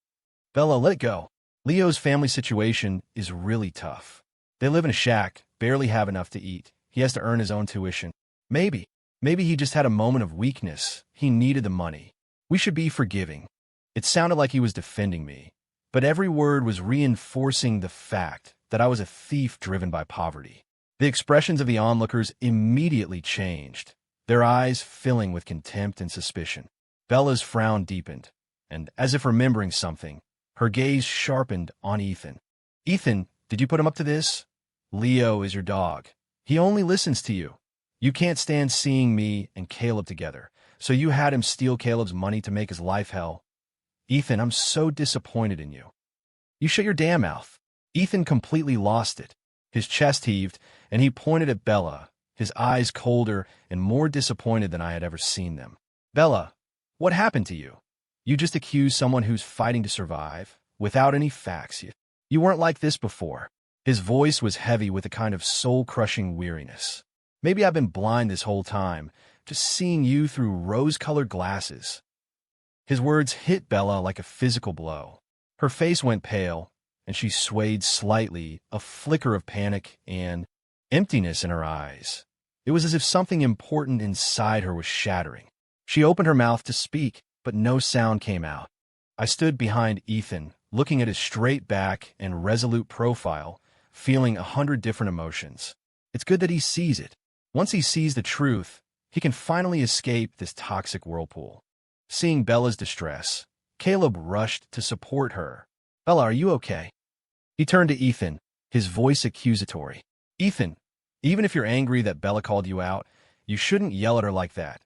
Bella, let it go. Leo's family situation is really tough. They live in a shack, barely have enough to eat. He has to earn his own tuition. Maybe he just had a moment of weakness. He needed the money. We should be forgiving. It sounded like he was defending me, but every word was reinforcing the fact that I was a thief driven by poverty. The expressions of the onlookers immediately changed, their eyes filling with contempt and suspicion. Bella's frown deepened, and as if remembering something, her gaze sharpened on Ethan. Ethan, did you put him up to this? Leo is your dog. He only listens to you. You can't stand seeing me and Caleb together, so you had him steal Caleb's money to make his life hell. Ethan, I'm so disappointed in you. You shut your damn mouth. Ethan completely lost it. His chest heaved, and he pointed at Bella, his eyes colder and more disappointed than I had ever seen them. Bella, what happened to you? You just accused someone who's fighting to survive, without any facts. You weren't like this before. His voice was heavy with a kind of soul-crushing weariness. Maybe I've been blind this whole time, just seeing you through rose-colored glasses. His words hit Bella like a physical blow. Her face went pale, and she swayed slightly, a flicker of panic and emptiness in her eyes. It was as if something important inside her was shattering. She opened her mouth to speak, but no sound came out. I stood behind Ethan, looking at his straight back and resolute profile, feeling 100 different emotions. It's good that he sees it. Once he sees the truth, he can finally escape this toxic whirlpool. Seeing Bella's distress, Caleb rushed to support her. "Bella, are you okay?" He turned to Ethan, his voice accusatory. "Ethan, even if you're angry that Bella called you out, you shouldn't yell at her like that.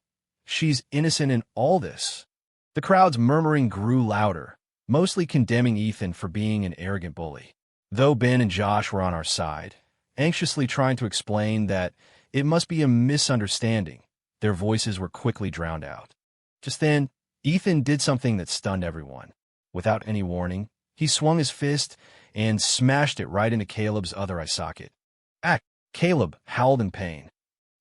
She's innocent in all this." The crowd's murmuring grew louder, mostly condemning Ethan for being an arrogant bully. Though Ben and Josh were on our side, anxiously trying to explain that it must be a misunderstanding, their voices were quickly drowned out. Just then, Ethan did something that stunned everyone. Without any warning, he swung his fist and smashed it right into Caleb's other eye socket. "Ah!" Caleb howled in pain.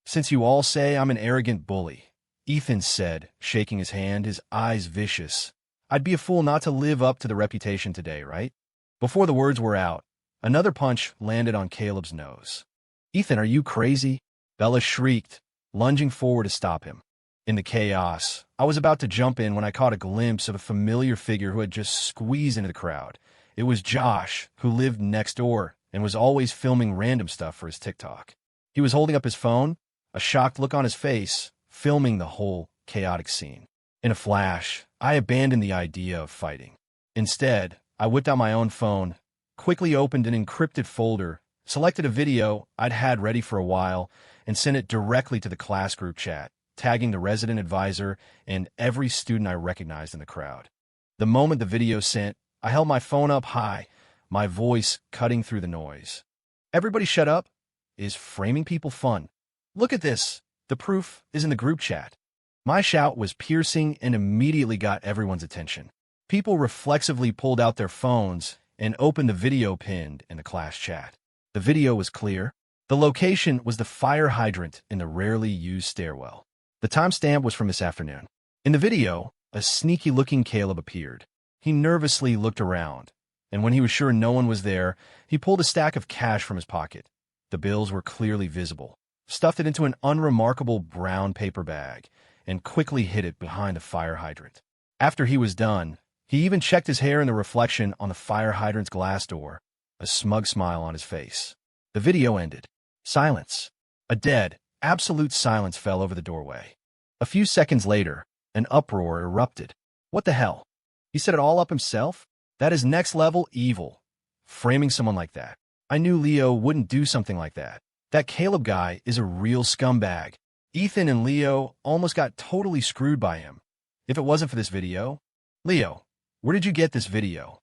"Since you all say I'm an arrogant bully," Ethan said, shaking his hand, his eyes vicious, "I'd be a fool not to live up to the reputation today, right?" Before the words were out, another punch landed on Caleb's nose. "Ethan, are you crazy?" Bella shrieked, lunging forward to stop him. In the chaos, I was about to jump in when I caught a glimpse of a familiar figure who had just squeezed into the crowd. It was Josh, who lived next door and was always filming random stuff for his TikTok. He was holding up his phone, a shocked look on his face, filming the whole chaotic scene. In a flash, I abandoned the idea of fighting. Instead, I whipped out my own phone, quickly opened an encrypted folder, selected a video I'd had ready for a while, and sent it directly to the class group chat, tagging the resident advisor and every student I recognized in the crowd. The moment the video sent, I held my phone up high, my voice cutting through the noise. "Everybody shut up. Is framing people fun? Look at this. The proof is in the group chat." My shout was piercing and immediately got everyone's attention. People reflexively pulled out their phones and opened the video pinned in the class chat. The video was clear. The location was the fire hydrant in the rarely used stairwell. The timestamp was from this afternoon. In the video, a sneaky-looking Caleb appeared. He nervously looked around, and when he was sure no one was there, he pulled a stack of cash from his pocket. The bills were clearly visible, stuffed it into an unremarkable brown paper bag, and quickly hid it behind the fire hydrant. After he was done, he even checked his hair in the reflection on the fire hydrant's glass door, a smug smile on his face. The video ended. Silence. A dead, absolute silence fell over the doorway. A few seconds later, an uproar erupted. "What the hell? He set it all up himself? That is next-level evil. Framing someone like that. I knew Leo wouldn't do something like that. That Caleb guy is a real scumbag. Ethan and Leo almost got totally screwed by him. If it wasn't for this video..." "Leo, where did you get this video?"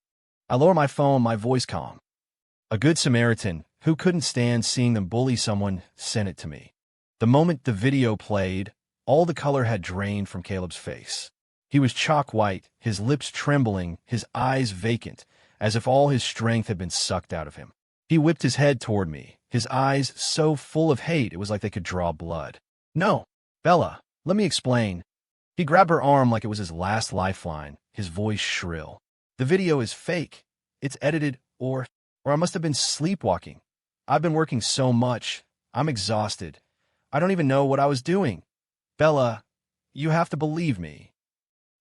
I lower my phone, my voice calm. A good Samaritan, who couldn't stand seeing them bully someone, sent it to me. The moment the video played, all the color had drained from Caleb's face. He was chalk white, his lips trembling, his eyes vacant, as if all his strength had been sucked out of him. He whipped his head toward me, his eyes so full of hate it was like they could draw blood. "No, Bella, let me explain." He grabbed her arm like it was his last lifeline, his voice shrill. "The video is fake. It's edited, or I must have been sleepwalking. I've been working so much. I'm exhausted. I don't even know what I was doing. Bella, you have to believe me."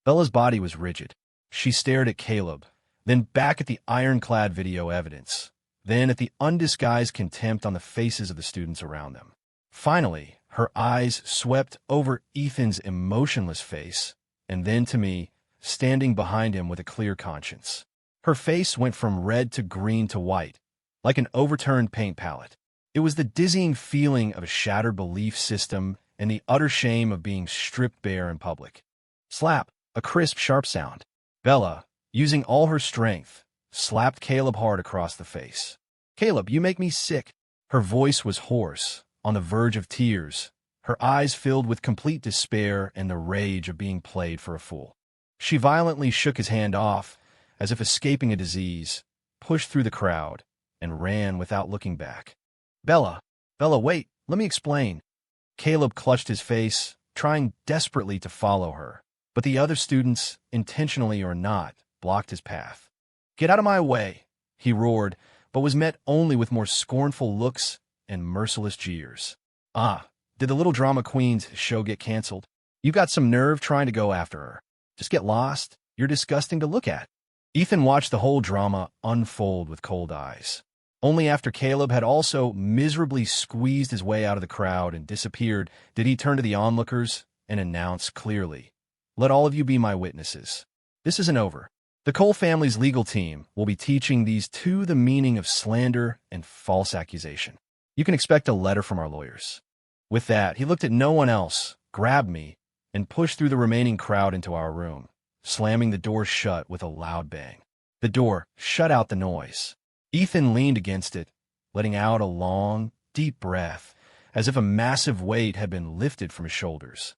Bella's body was rigid. She stared at Caleb, then back at the ironclad video evidence, then at the undisguised contempt on the faces of the students around them. Finally, her eyes swept over Ethan's emotionless face, and then to me, standing behind him with a clear conscience. Her face went from red to green to white, like an overturned paint palette. It was the dizzying feeling of a shattered belief system and the utter shame of being stripped bare in public. Slap, a crisp, sharp sound. Bella, using all her strength, slapped Caleb hard across the face. "Caleb, you make me sick." Her voice was hoarse, on the verge of tears, her eyes filled with complete despair and the rage of being played for a fool. She violently shook his hand off, as if escaping a disease, pushed through the crowd, and ran without looking back. Bella, wait, let me explain." Caleb clutched his face, trying desperately to follow her, but the other students, intentionally or not, blocked his path. "Get out of my way," he roared, but was met only with more scornful looks and merciless jeers. "Ah, Did the little drama queen's show get canceled? You've got some nerve trying to go after her. Just get lost. You're disgusting to look at. Ethan watched the whole drama unfold with cold eyes. Only after Caleb had also miserably squeezed his way out of the crowd and disappeared did he turn to the onlookers and announce clearly, "Let all of you be my witnesses. This isn't over. The Cole family's legal team will be teaching these two the meaning of slander and false accusation. You can expect a letter from our lawyers." With that, he looked at no one else, grabbed me, and pushed through the remaining crowd into our room, slamming the door shut with a loud bang. The door shut out the noise. Ethan leaned against it, letting out a long, deep breath, as if a massive weight had been lifted from his shoulders.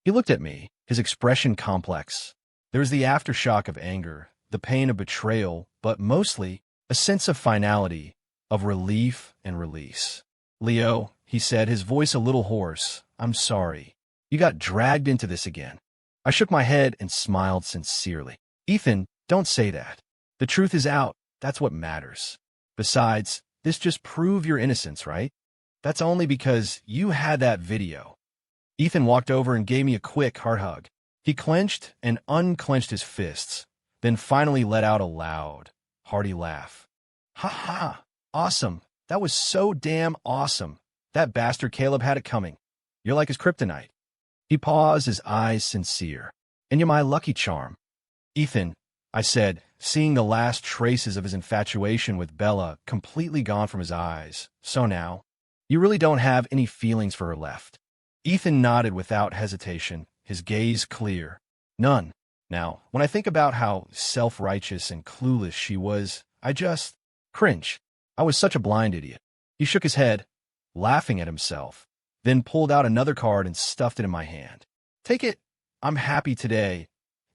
He looked at me, his expression complex. There was the aftershock of anger, the pain of betrayal, but mostly a sense of finality, of relief and release. "Leo," he said, his voice a little hoarse, "I'm sorry. You got dragged into this again." I shook my head and smiled sincerely. "Ethan, don't say that. The truth is out. That's what matters. Besides, this just proves your innocence, right? That's only because you had that video." Ethan walked over and gave me a quick heart hug. He clenched and unclenched his fists, then finally let out a loud, hearty laugh. "Ha ha! Awesome! That was so damn awesome! That bastard Caleb had it coming. You're like his kryptonite." He paused, his eyes sincere. "And you're my lucky charm." "Ethan," I said, seeing the last traces of his infatuation with Bella completely gone from his eyes. "So now, you really don't have any feelings for her left?" Ethan nodded without hesitation, his gaze clear. "None. Now, when I think about how self-righteous and clueless she was, I just cringe. I was such a blind idiot." He shook his head, laughing at himself, then pulled out another card and stuffed it in my hand. "Take it. I'm happy today,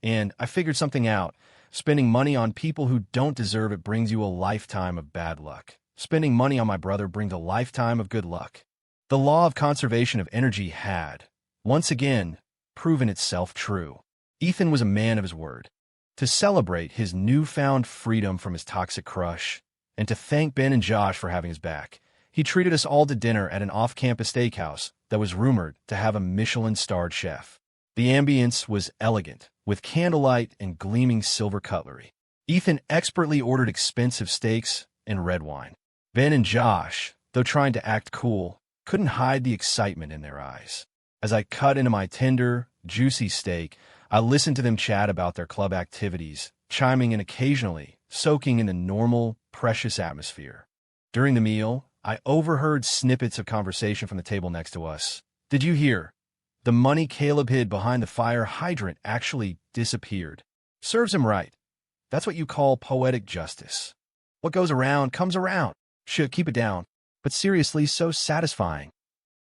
and I figured something out. Spending money on people who don't deserve it brings you a lifetime of bad luck. Spending money on my brother brings a lifetime of good luck." The law of conservation of energy had, once again, proven itself true. Ethan was a man of his word. To celebrate his newfound freedom from his toxic crush, and to thank Ben and Josh for having his back, he treated us all to dinner at an off-campus steakhouse that was rumored to have a Michelin-starred chef. The ambience was elegant, with candlelight and gleaming silver cutlery. Ethan expertly ordered expensive steaks and red wine. Ben and Josh, though trying to act cool, couldn't hide the excitement in their eyes. As I cut into my tender, juicy steak, I listened to them chat about their club activities, chiming in occasionally, soaking in the normal, precious atmosphere. During the meal, I overheard snippets of conversation from the table next to us. "Did you hear? The money Caleb hid behind the fire hydrant actually disappeared. Serves him right. That's what you call poetic justice. What goes around comes around. Should keep it down. But seriously, so satisfying."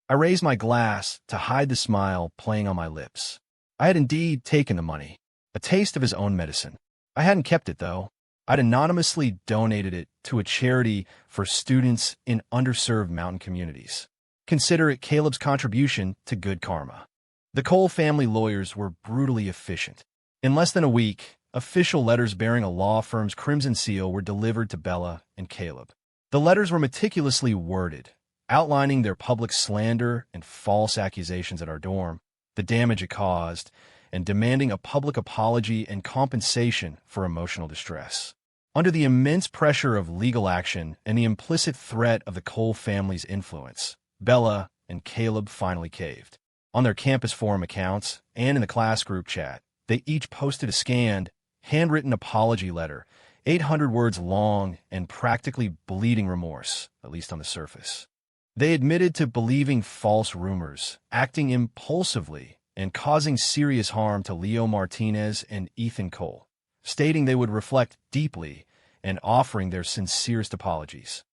I raised my glass to hide the smile playing on my lips. I had indeed taken the money, a taste of his own medicine. I hadn't kept it, though. I'd anonymously donated it to a charity for students in underserved mountain communities. Consider it Caleb's contribution to good karma. The Cole family lawyers were brutally efficient. In less than a week, official letters bearing a law firm's crimson seal were delivered to Bella and Caleb. The letters were meticulously worded, outlining their public slander and false accusations at our dorm, the damage it caused, and demanding a public apology and compensation for emotional distress. Under the immense pressure of legal action and the implicit threat of the Cole family's influence, Bella and Caleb finally caved. On their campus forum accounts and in the class group chat, they each posted a scanned, handwritten apology letter, 800 words long and practically bleeding remorse, at least on the surface. They admitted to believing false rumors, acting impulsively, and causing serious harm to Leo Martinez and Ethan Cole, stating they would reflect deeply and offering their sincerest apologies.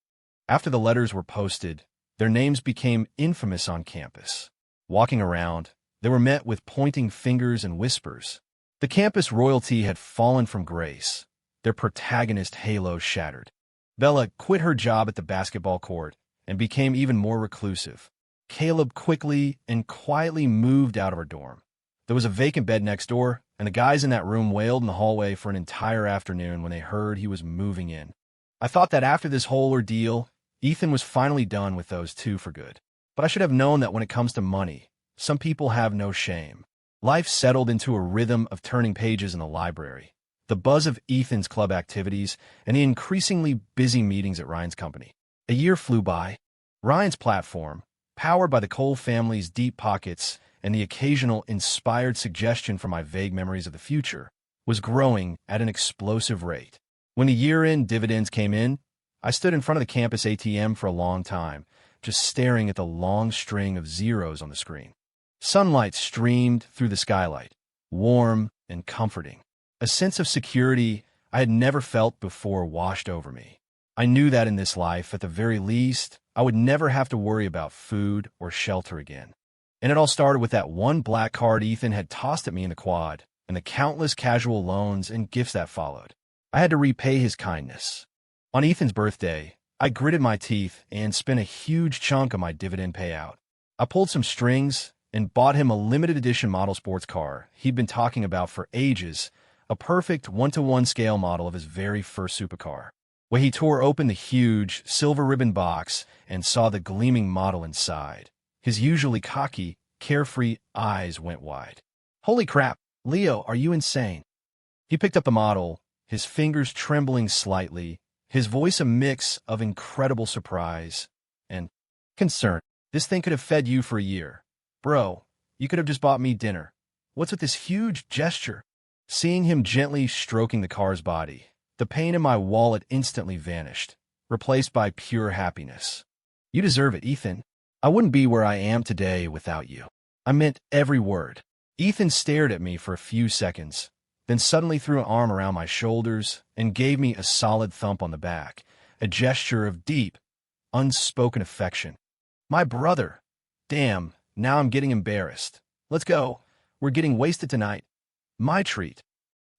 After the letters were posted, their names became infamous on campus. Walking around, they were met with pointing fingers and whispers. The campus royalty had fallen from grace, their protagonist halo shattered. Bella quit her job at the basketball court and became even more reclusive. Caleb quickly and quietly moved out of her dorm. There was a vacant bed next door, and the guys in that room wailed in the hallway for an entire afternoon when they heard he was moving in. I thought that after this whole ordeal, Ethan was finally done with those two for good. But I should have known that when it comes to money, some people have no shame. Life settled into a rhythm of turning pages in the library, the buzz of Ethan's club activities, and the increasingly busy meetings at Ryan's company. A year flew by. Ryan's platform, powered by the Cole family's deep pockets and the occasional inspired suggestion from my vague memories of the future, was growing at an explosive rate. When the year-end dividends came in, I stood in front of the campus ATM for a long time, just staring at the long string of zeros on the screen. Sunlight streamed through the skylight, warm and comforting. A sense of security I had never felt before washed over me. I knew that in this life, at the very least, I would never have to worry about food or shelter again. And it all started with that one black card Ethan had tossed at me in the quad, and the countless casual loans and gifts that followed. I had to repay his kindness. On Ethan's birthday, I gritted my teeth and spent a huge chunk of my dividend payout. I pulled some strings and bought him a limited edition model sports car he'd been talking about for ages, a perfect 1-to-1 scale model of his very first supercar. When he tore open the huge, silver ribbon box and saw the gleaming model inside, his usually cocky, carefree eyes went wide. "Holy crap, Leo, are you insane?" He picked up the model, his fingers trembling slightly, his voice a mix of incredible surprise and concern. "This thing could have fed you for a year. Bro, you could have just bought me dinner. What's with this huge gesture?" Seeing him gently stroking the car's body, the pain in my wallet instantly vanished, replaced by pure happiness. "You deserve it, Ethan. I wouldn't be where I am today without you." I meant every word. Ethan stared at me for a few seconds, then suddenly threw an arm around my shoulders and gave me a solid thump on the back, a gesture of deep, unspoken affection. "My brother. Damn, now I'm getting embarrassed. Let's go. We're getting wasted tonight. My treat."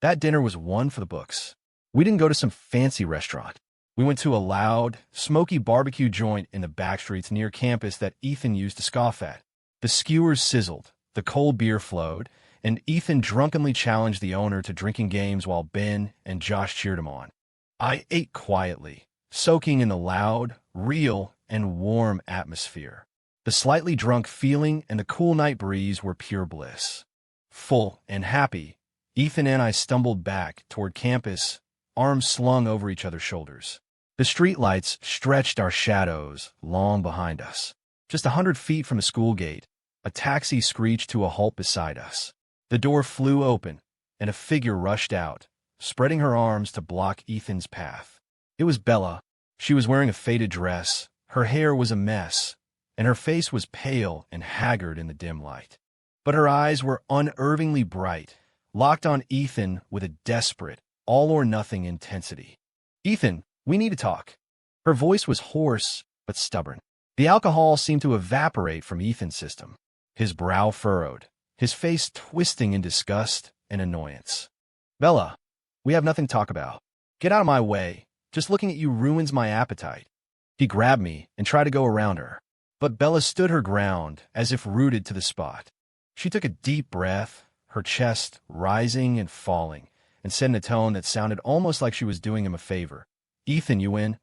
That dinner was one for the books. We didn't go to some fancy restaurant. We went to a loud, smoky barbecue joint in the backstreets near campus that Ethan used to scoff at. The skewers sizzled, the cold beer flowed, and Ethan drunkenly challenged the owner to drinking games while Ben and Josh cheered him on. I ate quietly, soaking in the loud, real, and warm atmosphere. The slightly drunk feeling and the cool night breeze were pure bliss. Full and happy, Ethan and I stumbled back toward campus, arms slung over each other's shoulders. The streetlights stretched our shadows long behind us. Just 100 feet from the school gate, a taxi screeched to a halt beside us. The door flew open, and a figure rushed out, spreading her arms to block Ethan's path. It was Bella. She was wearing a faded dress, her hair was a mess, and her face was pale and haggard in the dim light. But her eyes were unervingly bright, locked on Ethan with a desperate, all-or-nothing intensity. "Ethan, we need to talk." Her voice was hoarse but stubborn. The alcohol seemed to evaporate from Ethan's system. His brow furrowed, his face twisting in disgust and annoyance. "Bella, we have nothing to talk about. Get out of my way. Just looking at you ruins my appetite." He grabbed me and tried to go around her, but Bella stood her ground as if rooted to the spot. She took a deep breath, her chest rising and falling, and said in a tone that sounded almost like she was doing him a favor, "Ethan, you win.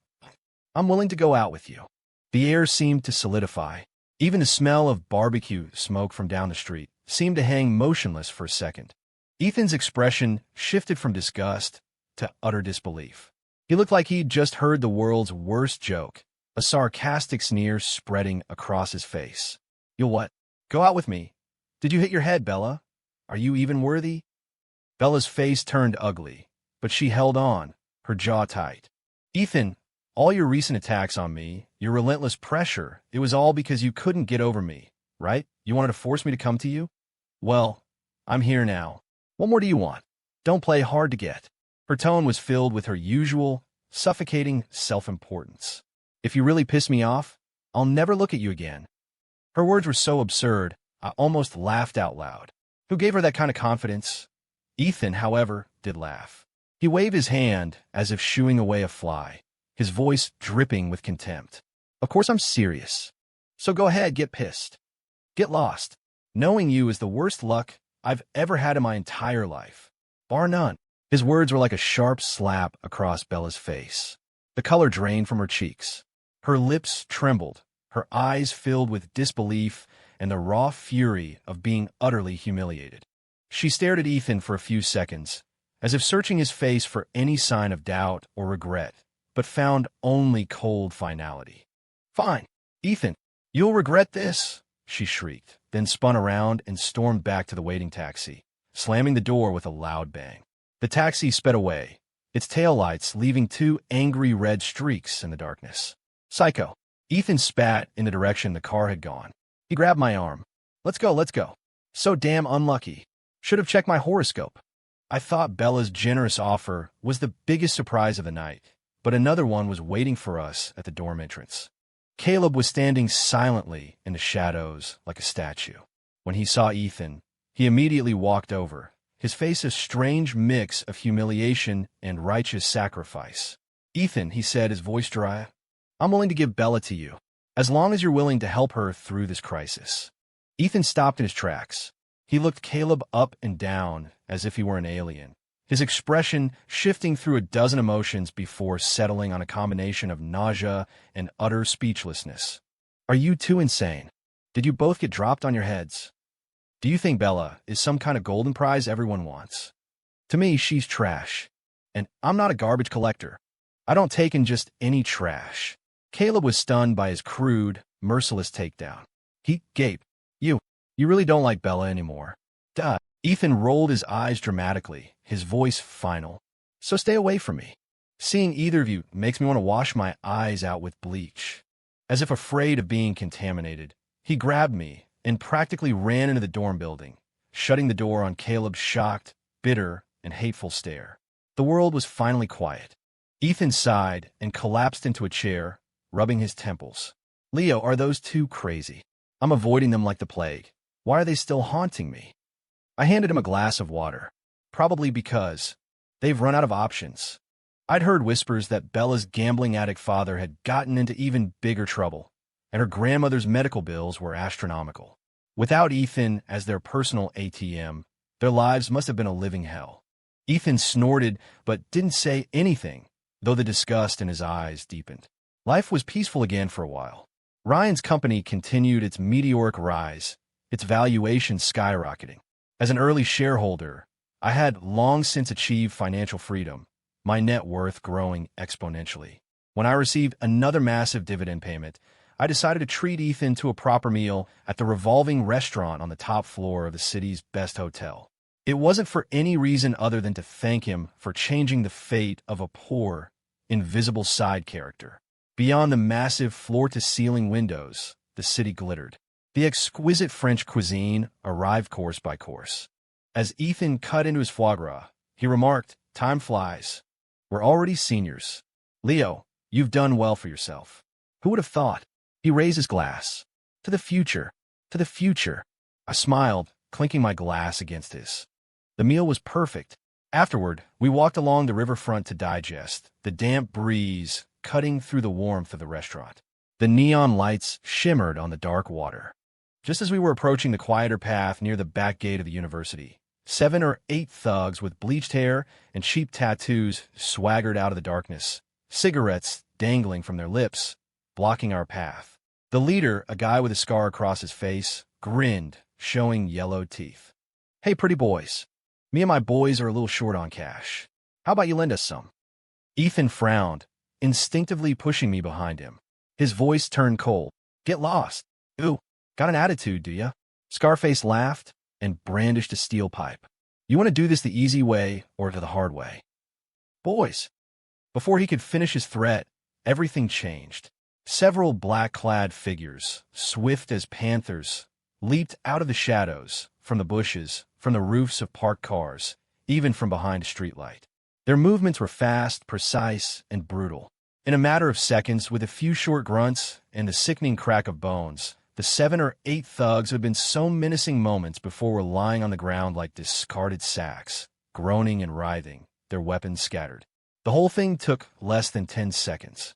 I'm willing to go out with you." The air seemed to solidify. Even the smell of barbecue smoke from down the street seemed to hang motionless for a second. Ethan's expression shifted from disgust to utter disbelief. He looked like he'd just heard the world's worst joke, a sarcastic sneer spreading across his face. "You'll what? Go out with me? Did you hit your head, Bella? Are you even worthy?" Bella's face turned ugly, but she held on, her jaw tight. "Ethan, all your recent attacks on me, your relentless pressure, it was all because you couldn't get over me, right? You wanted to force me to come to you? Well, I'm here now. What more do you want? Don't play hard to get." Her tone was filled with her usual, suffocating self-importance. "If you really piss me off, I'll never look at you again." Her words were so absurd, I almost laughed out loud. Who gave her that kind of confidence? Ethan, however, did laugh. He waved his hand as if shooing away a fly, his voice dripping with contempt. "Of course I'm serious. So go ahead, get pissed. Get lost. Knowing you is the worst luck I've ever had in my entire life. Bar none." His words were like a sharp slap across Bella's face. The color drained from her cheeks. Her lips trembled, her eyes filled with disbelief and the raw fury of being utterly humiliated. She stared at Ethan for a few seconds, as if searching his face for any sign of doubt or regret, but found only cold finality. "Fine, Ethan, you'll regret this," she shrieked, then spun around and stormed back to the waiting taxi, slamming the door with a loud bang. The taxi sped away, its taillights leaving two angry red streaks in the darkness. "Psycho." Ethan spat in the direction the car had gone. He grabbed my arm. Let's go, let's go." "So damn unlucky. Should have checked my horoscope." I thought Bella's generous offer was the biggest surprise of the night, but another one was waiting for us at the dorm entrance. Caleb was standing silently in the shadows like a statue. When he saw Ethan, he immediately walked over, his face a strange mix of humiliation and righteous sacrifice. "Ethan," he said, his voice dry, "I'm willing to give Bella to you, as long as you're willing to help her through this crisis." Ethan stopped in his tracks. He looked Caleb up and down as if he were an alien, his expression shifting through a dozen emotions before settling on a combination of nausea and utter speechlessness. "Are you two insane? Did you both get dropped on your heads? Do you think Bella is some kind of golden prize everyone wants? To me, she's trash. And I'm not a garbage collector. I don't take in just any trash." Caleb was stunned by his crude, merciless takedown. He gaped. You really don't like Bella anymore." "Duh." Ethan rolled his eyes dramatically, his voice final. "So stay away from me. Seeing either of you makes me want to wash my eyes out with bleach." As if afraid of being contaminated, he grabbed me and practically ran into the dorm building, shutting the door on Caleb's shocked, bitter, and hateful stare. The world was finally quiet. Ethan sighed and collapsed into a chair, rubbing his temples. "Leo, are those two crazy? I'm avoiding them like the plague. Why are they still haunting me?" I handed him a glass of water. "Probably because they've run out of options." I'd heard whispers that Bella's gambling addict father had gotten into even bigger trouble, and her grandmother's medical bills were astronomical. Without Ethan as their personal ATM, their lives must have been a living hell. Ethan snorted but didn't say anything, though the disgust in his eyes deepened. Life was peaceful again for a while. Ryan's company continued its meteoric rise, its valuation skyrocketing. As an early shareholder, I had long since achieved financial freedom, my net worth growing exponentially. When I received another massive dividend payment, I decided to treat Ethan to a proper meal at the revolving restaurant on the top floor of the city's best hotel. It wasn't for any reason other than to thank him for changing the fate of a poor, invisible side character. Beyond the massive floor-to-ceiling windows, the city glittered. The exquisite French cuisine arrived course by course. As Ethan cut into his foie gras, he remarked, "Time flies. We're already seniors. Leo, you've done well for yourself." Who would have thought? He raised his glass. "To the future. To the future." I smiled, clinking my glass against his. The meal was perfect. Afterward, we walked along the riverfront to digest, the damp breeze cutting through the warmth of the restaurant. The neon lights shimmered on the dark water. Just as we were approaching the quieter path near the back gate of the university, 7 or 8 thugs with bleached hair and cheap tattoos swaggered out of the darkness, cigarettes dangling from their lips, blocking our path. The leader, a guy with a scar across his face, grinned, showing yellow teeth. "Hey, pretty boys. Me and my boys are a little short on cash. How about you lend us some?" Ethan frowned, instinctively pushing me behind him. His voice turned cold. "Get lost. Ooh, got an attitude, do ya?" Scarface laughed and brandished a steel pipe. "You want to do this the easy way or the hard way?" "Boys." Before he could finish his threat, everything changed. Several black-clad figures, swift as panthers, leaped out of the shadows, from the bushes, from the roofs of parked cars, even from behind a streetlight. Their movements were fast, precise, and brutal. In a matter of seconds, with a few short grunts and the sickening crack of bones, the 7 or 8 thugs who had been so menacing moments before were lying on the ground like discarded sacks, groaning and writhing, their weapons scattered. The whole thing took less than 10 seconds.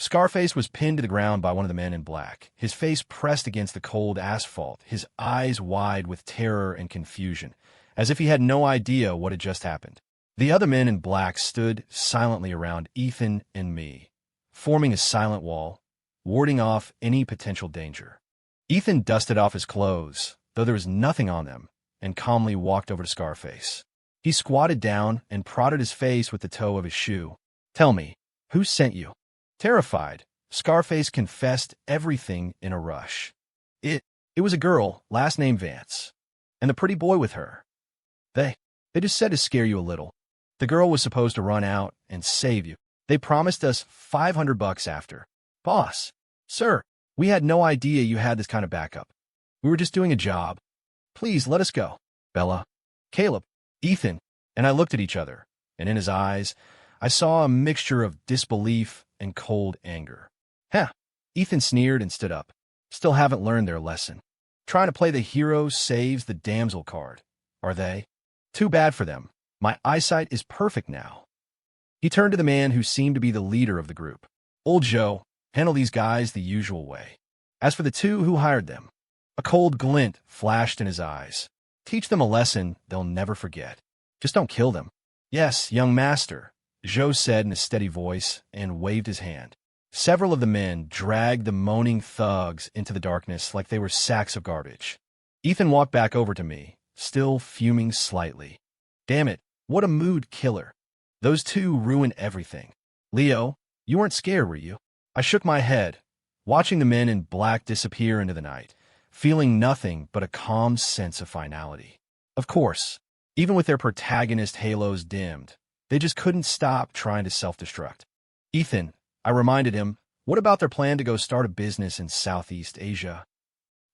Scarface was pinned to the ground by one of the men in black, his face pressed against the cold asphalt, his eyes wide with terror and confusion, as if he had no idea what had just happened. The other men in black stood silently around Ethan and me, forming a silent wall, warding off any potential danger. Ethan dusted off his clothes, though there was nothing on them, and calmly walked over to Scarface. He squatted down and prodded his face with the toe of his shoe. "Tell me, who sent you?" Terrified, Scarface confessed everything in a rush. It was a girl, last name Vance, and the pretty boy with her. They just said to scare you a little. The girl was supposed to run out and save you. They promised us $500 after. Boss, sir, we had no idea you had this kind of backup. We were just doing a job. Please let us go. Bella, Caleb, Ethan, and I looked at each other, and in his eyes, I saw a mixture of disbelief and cold anger. Huh. Ethan sneered and stood up. Still haven't learned their lesson. Trying to play the hero saves the damsel card, are they? Too bad for them. My eyesight is perfect now. He turned to the man who seemed to be the leader of the group. Old Joe, handle these guys the usual way. As for the two who hired them, a cold glint flashed in his eyes. Teach them a lesson they'll never forget. Just don't kill them. Yes, young master, Joe said in a steady voice and waved his hand. Several of the men dragged the moaning thugs into the darkness like they were sacks of garbage. Ethan walked back over to me, still fuming slightly. Damn it, what a mood killer. Those two ruined everything. Leo, you weren't scared, were you? I shook my head, watching the men in black disappear into the night, feeling nothing but a calm sense of finality. Of course, even with their protagonist halos dimmed, they just couldn't stop trying to self-destruct. Ethan, I reminded him, what about their plan to go start a business in Southeast Asia?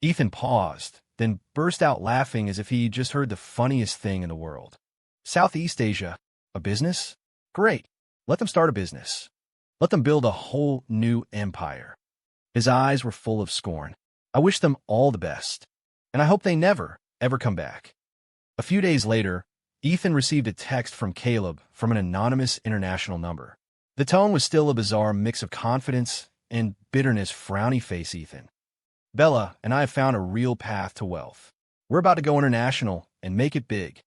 Ethan paused, then burst out laughing as if he just heard the funniest thing in the world. Southeast Asia? A business? Great. Let them start a business. Let them build a whole new empire. His eyes were full of scorn. I wish them all the best, and I hope they never, ever come back. A few days later, Ethan received a text from Caleb from an anonymous international number. The tone was still a bizarre mix of confidence and bitterness. Frowny face Ethan. Bella and I have found a real path to wealth. We're about to go international and make it big.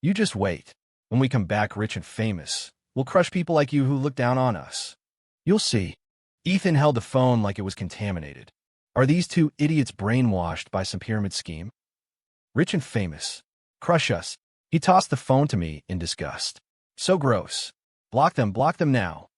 You just wait. When we come back rich and famous, we'll crush people like you who look down on us. You'll see. Ethan held the phone like it was contaminated. Are these two idiots brainwashed by some pyramid scheme? Rich and famous. Crush us. He tossed the phone to me in disgust. So gross. Block them now.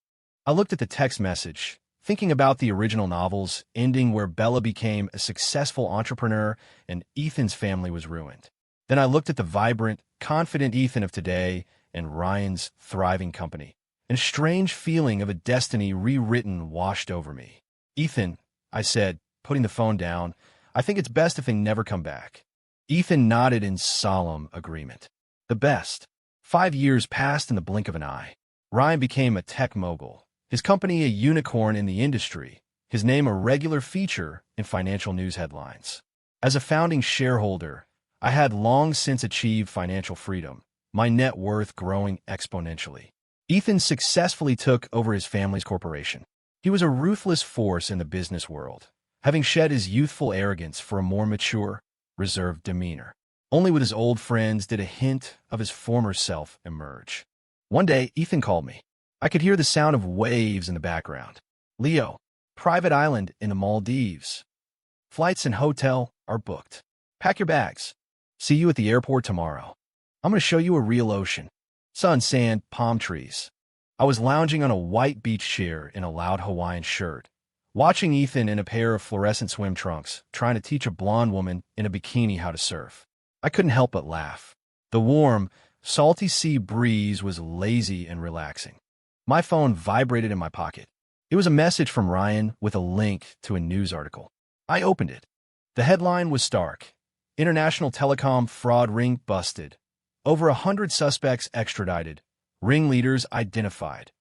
I looked at the text message, thinking about the original novel's ending where Bella became a successful entrepreneur and Ethan's family was ruined. Then I looked at the vibrant, confident Ethan of today and Ryan's thriving company. And a strange feeling of a destiny rewritten washed over me. Ethan, I said, putting the phone down, I think it's best if they never come back. Ethan nodded in solemn agreement. The best. 5 years passed in the blink of an eye. Ryan became a tech mogul, his company a unicorn in the industry, his name a regular feature in financial news headlines. As a founding shareholder, I had long since achieved financial freedom, my net worth growing exponentially. Ethan successfully took over his family's corporation. He was a ruthless force in the business world, having shed his youthful arrogance for a more mature, reserved demeanor. Only with his old friends did a hint of his former self emerge. One day, Ethan called me. I could hear the sound of waves in the background. Leo, private island in the Maldives. Flights and hotel are booked. Pack your bags. See you at the airport tomorrow. I'm going to show you a real ocean. Sun, sand, palm trees. I was lounging on a white beach chair in a loud Hawaiian shirt, watching Ethan in a pair of fluorescent swim trunks, trying to teach a blonde woman in a bikini how to surf. I couldn't help but laugh. The warm, salty sea breeze was lazy and relaxing. My phone vibrated in my pocket. It was a message from Ryan with a link to a news article. I opened it. The headline was stark. International telecom fraud ring busted. Over 100 suspects extradited. Ringleaders identified.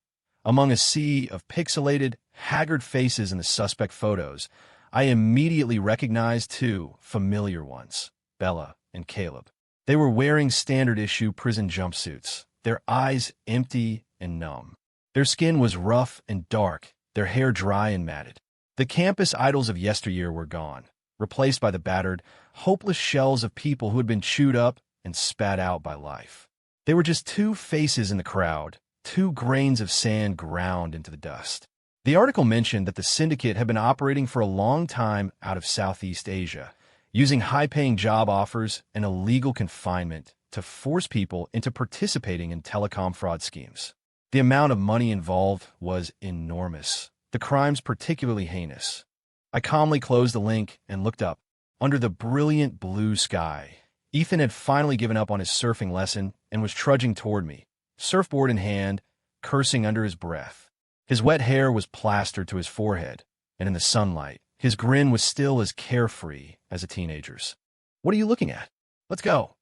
Among a sea of pixelated, haggard faces in the suspect photos, I immediately recognized two familiar ones, Bella and Caleb. They were wearing standard-issue prison jumpsuits, their eyes empty and numb. Their skin was rough and dark, their hair dry and matted. The campus idols of yesteryear were gone, replaced by the battered, hopeless shells of people who had been chewed up and spat out by life. They were just two faces in the crowd, two grains of sand ground into the dust. The article mentioned that the syndicate had been operating for a long time out of Southeast Asia, using high-paying job offers and illegal confinement to force people into participating in telecom fraud schemes. The amount of money involved was enormous, the crimes particularly heinous. I calmly closed the link and looked up. Under the brilliant blue sky, Ethan had finally given up on his surfing lesson and was trudging toward me, surfboard in hand, cursing under his breath. His wet hair was plastered to his forehead, and in the sunlight, his grin was still as carefree as a teenager's. "What are you looking at? Let's go.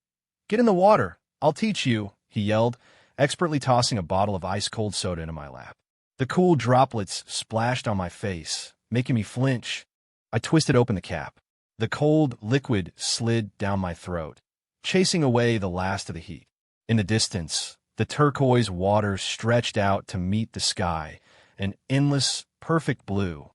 Get in the water. I'll teach you," he yelled, expertly tossing a bottle of ice-cold soda into my lap. The cool droplets splashed on my face, making me flinch. I twisted open the cap. The cold liquid slid down my throat, chasing away the last of the heat. In the distance, the turquoise water stretched out to meet the sky, an endless, perfect blue,